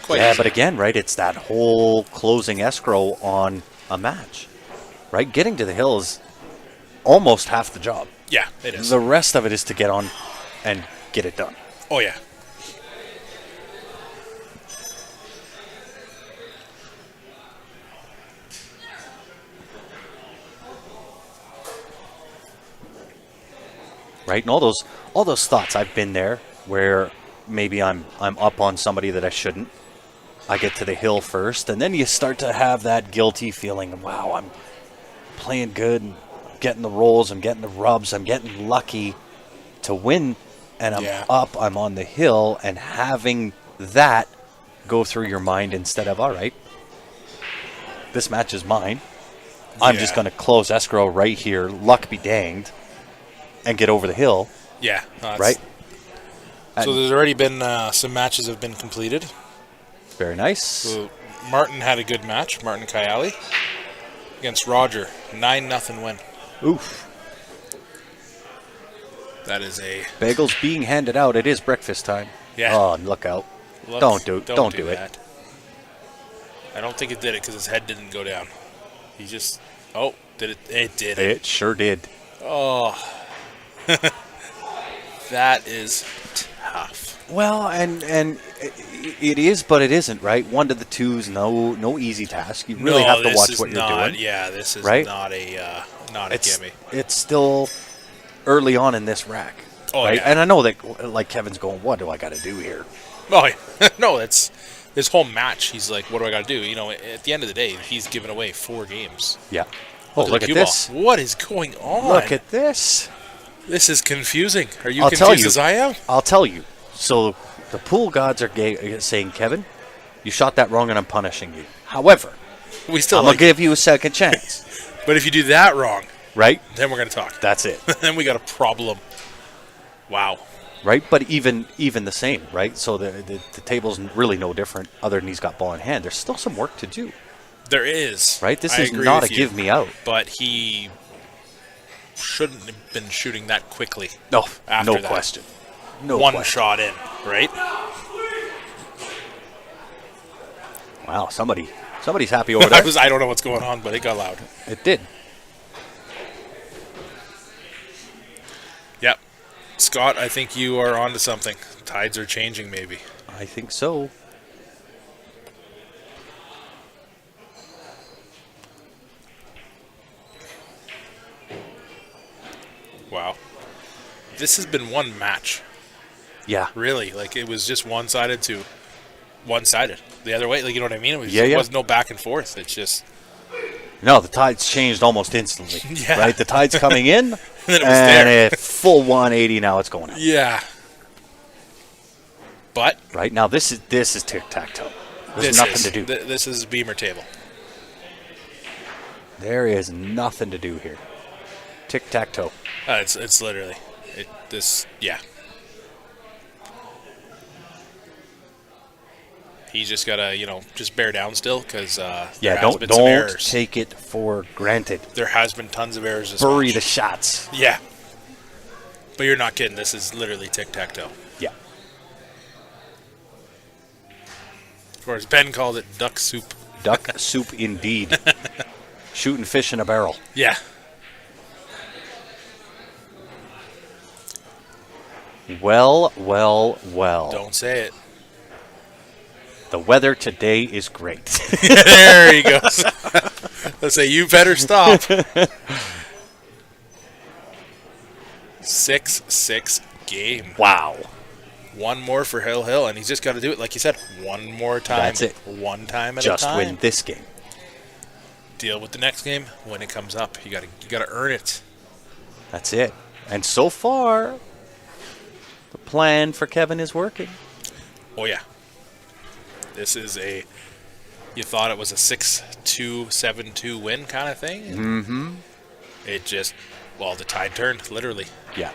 Speaker 1: Quite
Speaker 2: Yeah,
Speaker 1: easily.
Speaker 2: but again, right, it's that whole closing escrow on a match. Right? Getting to the hill is almost half the job.
Speaker 1: Yeah, it is.
Speaker 2: The rest of it is to get on and get it done.
Speaker 1: Oh, yeah.
Speaker 2: Right? And all those thoughts, I've been there where maybe I'm up on somebody that I shouldn't. I get to the hill first, and then you start to have that guilty feeling, wow, I'm playing good and getting the rolls, I'm getting the rubs, I'm getting lucky to win, and I'm
Speaker 1: Yeah.
Speaker 2: up, I'm on the hill, and having that go through your mind instead of, all right, this match is mine. I'm just
Speaker 1: Yeah.
Speaker 2: going to close escrow right here, luck be danged, and get over the hill,
Speaker 1: Yeah. No,
Speaker 2: right?
Speaker 1: So there's already been some matches have been completed.
Speaker 2: Very nice.
Speaker 1: So Martin had a good match. Martin Kayali against Roger. 9-0 win.
Speaker 2: Oof.
Speaker 1: That is a...
Speaker 2: Bagels being handed out. It is breakfast time.
Speaker 1: Yeah.
Speaker 2: Oh, look out. Don't do it.
Speaker 1: that. I don't think it did it because his head didn't go down. He just... Oh, did it? It did it.
Speaker 2: It sure did.
Speaker 1: Oh. That is tough.
Speaker 2: Well, and it is, but it isn't, right? 1 to the 2's no easy task. You really have to watch what you're doing.
Speaker 1: Yeah, this is
Speaker 2: right?
Speaker 1: not a gimme.
Speaker 2: It's still early on in this rack.
Speaker 1: Oh,
Speaker 2: right?
Speaker 1: yeah.
Speaker 2: And I know that, like, Kevin's going, what do I got to do here?
Speaker 1: Oh, yeah. No, it's this whole match. He's like, what do I got to do? You know, at the end of the day, he's given away 4 games.
Speaker 2: Yeah. Oh, look at this.
Speaker 1: What is going on?
Speaker 2: Look at this.
Speaker 1: This is confusing. Are you
Speaker 2: I'll tell
Speaker 1: confused
Speaker 2: you.
Speaker 1: as I am?
Speaker 2: I'll tell you. So the pool gods are saying, Kevin, you shot that wrong and I'm punishing you. However,
Speaker 1: We still
Speaker 2: I'm going to give you a second chance.
Speaker 1: But if you do that wrong,
Speaker 2: Right?
Speaker 1: then we're going to talk.
Speaker 2: That's it.
Speaker 1: Then we got a problem. Wow.
Speaker 2: Right? But even the same, right? So the table's really no different other than he's got ball in hand. There's still some work to do.
Speaker 1: There is.
Speaker 2: Right? This
Speaker 1: I
Speaker 2: is
Speaker 1: agree
Speaker 2: not a
Speaker 1: with you,
Speaker 2: give me out.
Speaker 1: But he shouldn't have been shooting that quickly.
Speaker 2: No,
Speaker 1: After
Speaker 2: no
Speaker 1: that.
Speaker 2: question. No
Speaker 1: One
Speaker 2: question.
Speaker 1: shot in, right?
Speaker 2: Wow, somebody's happy over there.
Speaker 1: I don't know what's going on, but it got loud.
Speaker 2: It did.
Speaker 1: Yep. Scott, I think you are onto something. Tides are changing, maybe.
Speaker 2: I think so.
Speaker 1: Wow. This has been one match,
Speaker 2: Yeah.
Speaker 1: really. Like, it was just one-sided to one-sided. The other way, like, you know what I mean?
Speaker 2: Yeah.
Speaker 1: It was no back and forth. It's just...
Speaker 2: No, the tide's changed almost instantly.
Speaker 1: Yeah.
Speaker 2: Right? The tide's coming in,
Speaker 1: And then it was there.
Speaker 2: a full 180, now it's going out.
Speaker 1: Yeah. But...
Speaker 2: Right? Now this is tic-tac-toe. There's
Speaker 1: This
Speaker 2: nothing
Speaker 1: is,
Speaker 2: to do.
Speaker 1: This is Beamer table.
Speaker 2: There is nothing to do here. Tic-tac-toe.
Speaker 1: It's literally... Yeah. He's just got to, just bear down still because there has been some
Speaker 2: don't
Speaker 1: errors.
Speaker 2: take it for granted.
Speaker 1: There has been tons of errors this
Speaker 2: Bury
Speaker 1: match.
Speaker 2: the shots.
Speaker 1: Yeah. But you're not kidding. This is literally tic-tac-toe.
Speaker 2: Yeah.
Speaker 1: Or as Ben called it, duck soup.
Speaker 2: Duck soup indeed. Shooting fish in a barrel.
Speaker 1: Yeah.
Speaker 2: Well.
Speaker 1: Don't say it.
Speaker 2: The weather today is great.
Speaker 1: There he goes. Let's say, you better stop. 6-6 game.
Speaker 2: Wow.
Speaker 1: One more for Hill, and he's just got to do it, like you said, one more time.
Speaker 2: That's it.
Speaker 1: One time at
Speaker 2: Just
Speaker 1: a time.
Speaker 2: win this game.
Speaker 1: Deal with the next game when it comes up. You got to earn it.
Speaker 2: That's it. And so far, the plan for Kevin is working.
Speaker 1: Oh, yeah. This is you thought it was a 6-2, 7-2 win kind of thing?
Speaker 2: Mm-hmm.
Speaker 1: It just, the tide turned, literally.
Speaker 2: Yeah.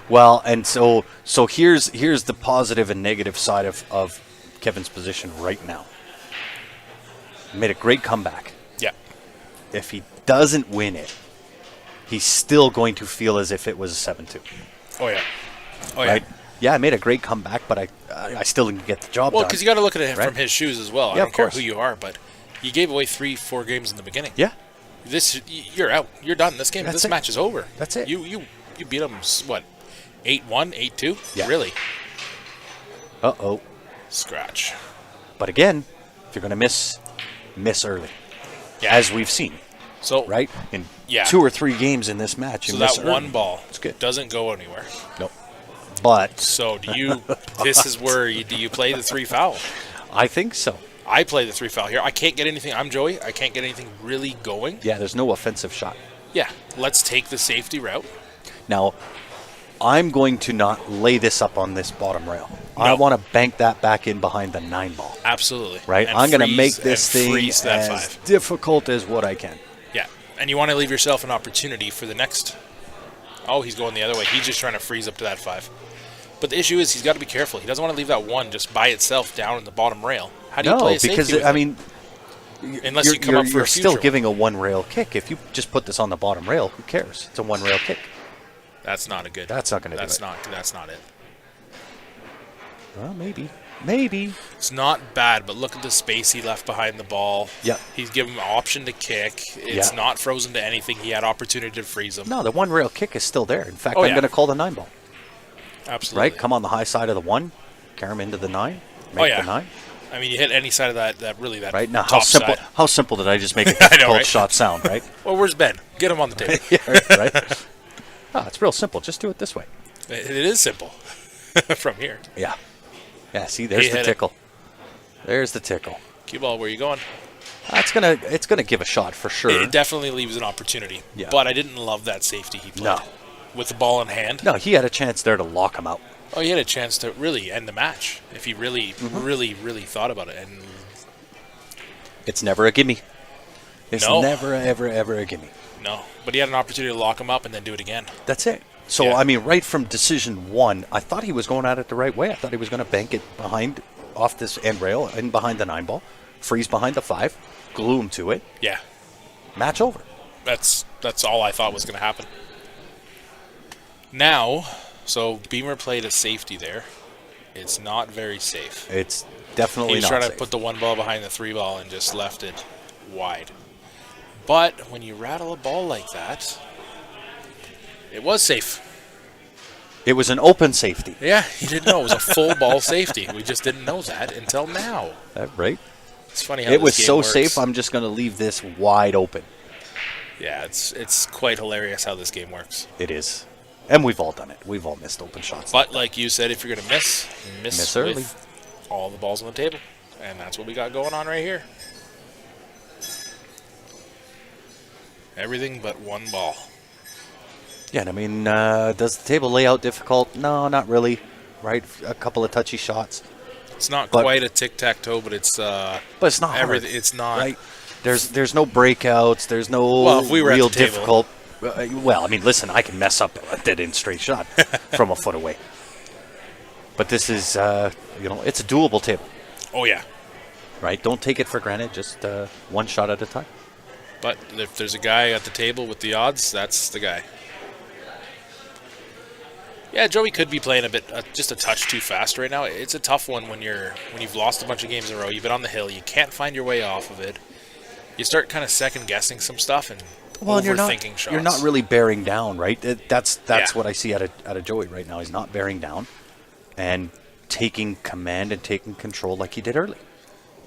Speaker 2: Well, and so here's the positive and negative side of Kevin's position right now. He made a great comeback.
Speaker 1: Yeah.
Speaker 2: If he doesn't win it, he's still going to feel as if it was a 7-2.
Speaker 1: Oh, yeah. Oh, yeah.
Speaker 2: Right? Yeah, I made a great comeback, but I still didn't get the job
Speaker 1: Well,
Speaker 2: done.
Speaker 1: because you got to look at it
Speaker 2: Right?
Speaker 1: from his shoes as well. I
Speaker 2: Yeah,
Speaker 1: don't
Speaker 2: of
Speaker 1: care
Speaker 2: course.
Speaker 1: who you are, but you gave away 3-4 games in the beginning.
Speaker 2: Yeah.
Speaker 1: You're out. You're done. This
Speaker 2: That's it.
Speaker 1: match is over.
Speaker 2: That's it.
Speaker 1: You beat him, what, 8-1, 8-2?
Speaker 2: Yeah.
Speaker 1: Really?
Speaker 2: Uh-oh.
Speaker 1: Scratch.
Speaker 2: But again, if you're going to miss early,
Speaker 1: Yeah.
Speaker 2: as we've seen,
Speaker 1: So,
Speaker 2: right? In
Speaker 1: Yeah.
Speaker 2: 2 or 3 games in this match, you
Speaker 1: So
Speaker 2: miss
Speaker 1: that
Speaker 2: early.
Speaker 1: one ball
Speaker 2: It's good.
Speaker 1: doesn't go anywhere.
Speaker 2: Nope. But
Speaker 1: So this is where do you play the 3 foul?
Speaker 2: I think so.
Speaker 1: I play the 3 foul here. I can't get anything. I'm Joey. I can't get anything really going.
Speaker 2: Yeah, there's no offensive shot.
Speaker 1: Yeah. Let's take the safety route.
Speaker 2: Now, I'm going to not lay this up on this bottom rail. I
Speaker 1: No.
Speaker 2: want to bank that back in behind the 9 ball.
Speaker 1: Absolutely.
Speaker 2: Right?
Speaker 1: And
Speaker 2: I'm going to
Speaker 1: freeze-
Speaker 2: make this
Speaker 1: and
Speaker 2: thing
Speaker 1: freeze that
Speaker 2: as
Speaker 1: 5.
Speaker 2: difficult as what I can.
Speaker 1: Yeah. And you want to leave yourself an opportunity for the next. Oh, he's going the other way. He's just trying to freeze up to that 5. But the issue is he's got to be careful. He doesn't want to leave that one just by itself down in the bottom rail. How do you play a safety
Speaker 2: because
Speaker 1: with
Speaker 2: I
Speaker 1: it?
Speaker 2: mean,
Speaker 1: Unless you come up for
Speaker 2: you're
Speaker 1: a
Speaker 2: still
Speaker 1: future
Speaker 2: giving a one rail kick. If you just put this on the bottom rail, who cares? It's a one rail kick.
Speaker 1: That's not a good.
Speaker 2: That's not going to do it.
Speaker 1: That's not it.
Speaker 2: Well, maybe.
Speaker 1: It's not bad, but look at the space he left behind the ball.
Speaker 2: Yep.
Speaker 1: He's given him an option to kick. It's
Speaker 2: Yeah.
Speaker 1: not frozen to anything. He had opportunity to freeze him.
Speaker 2: No, the one rail kick is still there. In fact,
Speaker 1: Oh,
Speaker 2: I'm
Speaker 1: yeah.
Speaker 2: going to call the 9 ball.
Speaker 1: Absolutely.
Speaker 2: Right? Come on the high side of the 1, carry him into the 9, make
Speaker 1: yeah.
Speaker 2: the 9.
Speaker 1: I mean, you hit any side of that
Speaker 2: Right now,
Speaker 1: top side.
Speaker 2: how simple did I just make a
Speaker 1: I know,
Speaker 2: difficult
Speaker 1: right?
Speaker 2: shot sound, right?
Speaker 1: Well, where's Ben? Get him on the table.
Speaker 2: Yeah, right? Oh, it's real simple. Just do it this way.
Speaker 1: It is simple from here.
Speaker 2: Yeah. Yeah, see, there's
Speaker 1: He
Speaker 2: the
Speaker 1: hit it.
Speaker 2: tickle. There's the tickle.
Speaker 1: Cue ball, where you going?
Speaker 2: It's gonna give a shot for sure.
Speaker 1: It definitely leaves an opportunity.
Speaker 2: Yeah.
Speaker 1: But I didn't love that safety he played.
Speaker 2: No.
Speaker 1: With the ball in hand.
Speaker 2: No, he had a chance there to lock him out.
Speaker 1: Oh, he had a chance to really end the match if he really thought about it. And
Speaker 2: It's never a gimme. It's
Speaker 1: No.
Speaker 2: never, ever a gimme.
Speaker 1: no, but he had an opportunity to lock him up and then do it again.
Speaker 2: That's it. So,
Speaker 1: Yeah.
Speaker 2: I mean, right from decision 1, I thought he was going at it the right way. I thought he was going to bank it off this end rail and behind the 9 ball, freeze behind the 5, glue him to it,
Speaker 1: Yeah,
Speaker 2: match over.
Speaker 1: that's all I thought was going to happen. Now, so Beamer played a safety there. It's not very safe.
Speaker 2: It's definitely
Speaker 1: He was
Speaker 2: not
Speaker 1: trying
Speaker 2: safe.
Speaker 1: to put the 1 ball behind the 3 ball and just left it wide. But when you rattle a ball like that, it was safe.
Speaker 2: It was an open safety.
Speaker 1: Yeah, he didn't know it was a full ball safety. We just didn't know that until now.
Speaker 2: Right?
Speaker 1: It's funny how
Speaker 2: It
Speaker 1: this
Speaker 2: was
Speaker 1: game
Speaker 2: so
Speaker 1: works.
Speaker 2: safe, I'm just going to leave this wide open.
Speaker 1: Yeah, it's quite hilarious how this game works.
Speaker 2: It is. And we've all done it. We've all missed open shots.
Speaker 1: But like you said, if you're going to miss
Speaker 2: Miss early.
Speaker 1: with all the balls on the table. And that's what we got going on right here. Everything but 1 ball.
Speaker 2: Yeah, and I mean, does the table layout difficult? No, not really. Right? A couple of touchy shots.
Speaker 1: It's not
Speaker 2: But-
Speaker 1: quite a tic-tac-toe, but it's
Speaker 2: But it's not hard.
Speaker 1: everything. It's not.
Speaker 2: Right? There's no breakouts. There's no
Speaker 1: Well, if we were at
Speaker 2: real
Speaker 1: the table.
Speaker 2: difficult. Well, I mean, listen, I can mess up a dead-end straight shot from a foot away. But this is, it's a doable table,
Speaker 1: Oh, yeah.
Speaker 2: right? Don't take it for granted. Just one shot at a time.
Speaker 1: But if there's a guy at the table with the odds, that's the guy. Yeah, Joey could be playing just a touch too fast right now. It's a tough one when you've lost a bunch of games in a row. You've been on the hill. You can't find your way off of it. You start kind of second guessing some stuff and
Speaker 2: And
Speaker 1: overthinking shots.
Speaker 2: you're not really bearing down, right? That's
Speaker 1: Yeah.
Speaker 2: what I see out of Joey right now. He's not bearing down and taking command and taking control like he did early.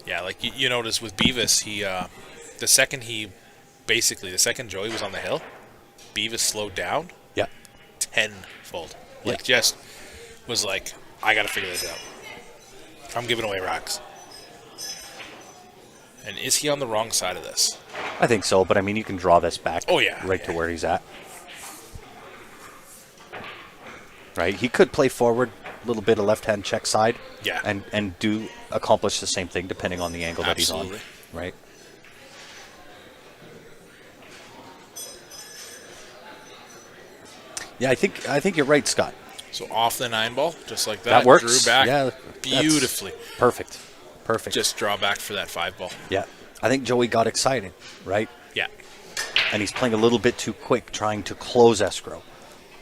Speaker 1: Yeah, like you notice with Beavis, the second Joey was on the hill, Beavis slowed down
Speaker 2: Yeah.
Speaker 1: tenfold.
Speaker 2: Yeah.
Speaker 1: Like just was like, I got to figure this out. I'm giving away rocks. And is he on the wrong side of this?
Speaker 2: I think so, but I mean, you can draw this back
Speaker 1: Oh, yeah,
Speaker 2: right
Speaker 1: yeah.
Speaker 2: to where he's at. Right? He could play forward, a little bit of left-hand check side,
Speaker 1: Yeah.
Speaker 2: and accomplish the same thing depending on the angle that he's
Speaker 1: Absolutely.
Speaker 2: on. Right? Yeah, I think you're right, Scott.
Speaker 1: So off the 9 ball, just like that.
Speaker 2: That works.
Speaker 1: Drew back
Speaker 2: Yeah, that's
Speaker 1: beautifully.
Speaker 2: Perfect.
Speaker 1: Just draw back for that 5 ball.
Speaker 2: Yeah. I think Joey got excited, right?
Speaker 1: Yeah.
Speaker 2: And he's playing a little bit too quick, trying to close escrow,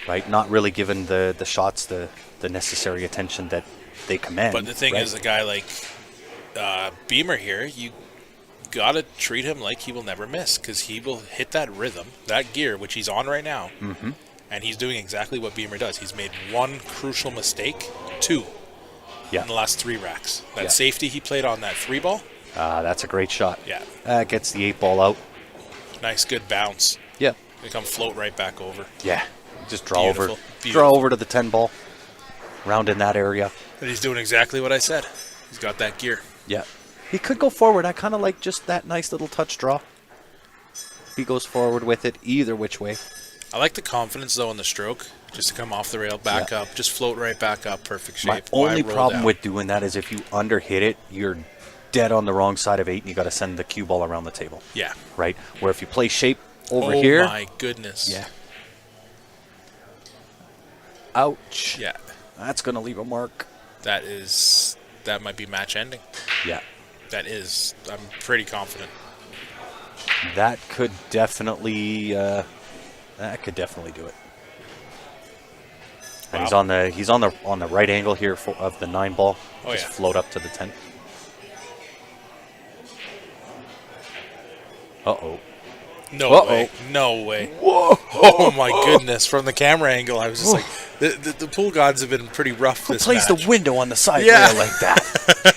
Speaker 2: right? Not really giving the shots the necessary attention that they command.
Speaker 1: But the thing
Speaker 2: right?
Speaker 1: is, a guy like Beamer here, you got to treat him like he will never miss because he will hit that rhythm, that gear, which he's on right now.
Speaker 2: Mm-hmm.
Speaker 1: And he's doing exactly what Beamer does. He's made 1 crucial mistake, 2
Speaker 2: Yeah.
Speaker 1: in the last 3 racks. That
Speaker 2: Yeah.
Speaker 1: safety he played on that 3 ball,
Speaker 2: That's a great shot.
Speaker 1: yeah,
Speaker 2: Gets the 8 ball out.
Speaker 1: nice, good bounce.
Speaker 2: Yeah.
Speaker 1: They come float right back over.
Speaker 2: Yeah. Just draw
Speaker 1: Beautiful.
Speaker 2: over.
Speaker 1: Beautiful.
Speaker 2: Draw over to the 10 ball. Round in that area.
Speaker 1: And he's doing exactly what I said. He's got that gear.
Speaker 2: Yeah. He could go forward. I kind of like just that nice little touch draw. He goes forward with it either which way.
Speaker 1: I like the confidence, though, in the stroke. Just to come off the rail, back up, just float right back up, perfect shape.
Speaker 2: My
Speaker 1: Why
Speaker 2: only
Speaker 1: roll
Speaker 2: problem
Speaker 1: down?
Speaker 2: with doing that is if you underhit it, you're dead on the wrong side of 8 and you got to send the cue ball around the table.
Speaker 1: Yeah.
Speaker 2: Right? Where if you play shape over
Speaker 1: Oh
Speaker 2: here.
Speaker 1: my goodness.
Speaker 2: Yeah. Ouch.
Speaker 1: Yeah.
Speaker 2: That's going to leave a mark.
Speaker 1: That might be match ending.
Speaker 2: Yeah.
Speaker 1: I'm pretty confident.
Speaker 2: That could definitely do it. And
Speaker 1: Wow.
Speaker 2: he's on the right angle here of the 9 ball.
Speaker 1: Oh,
Speaker 2: Just
Speaker 1: yeah.
Speaker 2: float up to the 10. Uh-oh.
Speaker 1: No
Speaker 2: Uh-oh.
Speaker 1: way. No way.
Speaker 2: Whoa!
Speaker 1: Oh my goodness! From the camera angle, I was just like, the pool gods have been pretty rough
Speaker 2: Who
Speaker 1: this
Speaker 2: plays
Speaker 1: match.
Speaker 2: the window on the side
Speaker 1: Yeah.
Speaker 2: rail like that?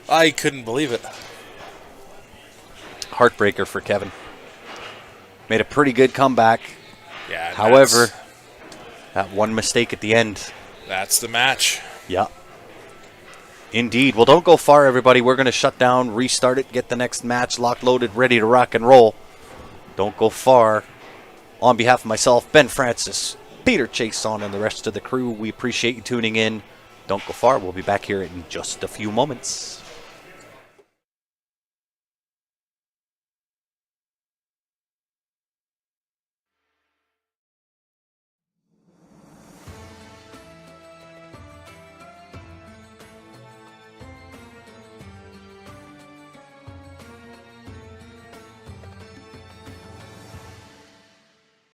Speaker 1: I couldn't believe it.
Speaker 2: Heartbreaker for Kevin. Made a pretty good comeback.
Speaker 1: Yeah.
Speaker 2: However, that one mistake at the end.
Speaker 1: that's the match.
Speaker 2: Yeah. Indeed. Well, don't go far, everybody. We're going to shut down, restart it, get the next match locked, loaded, ready to rock and roll. Don't go far. On behalf of myself, Ben Francis, Peter Chason, and the rest of the crew, we appreciate you tuning in. Don't go far. We'll be back here in just a few moments.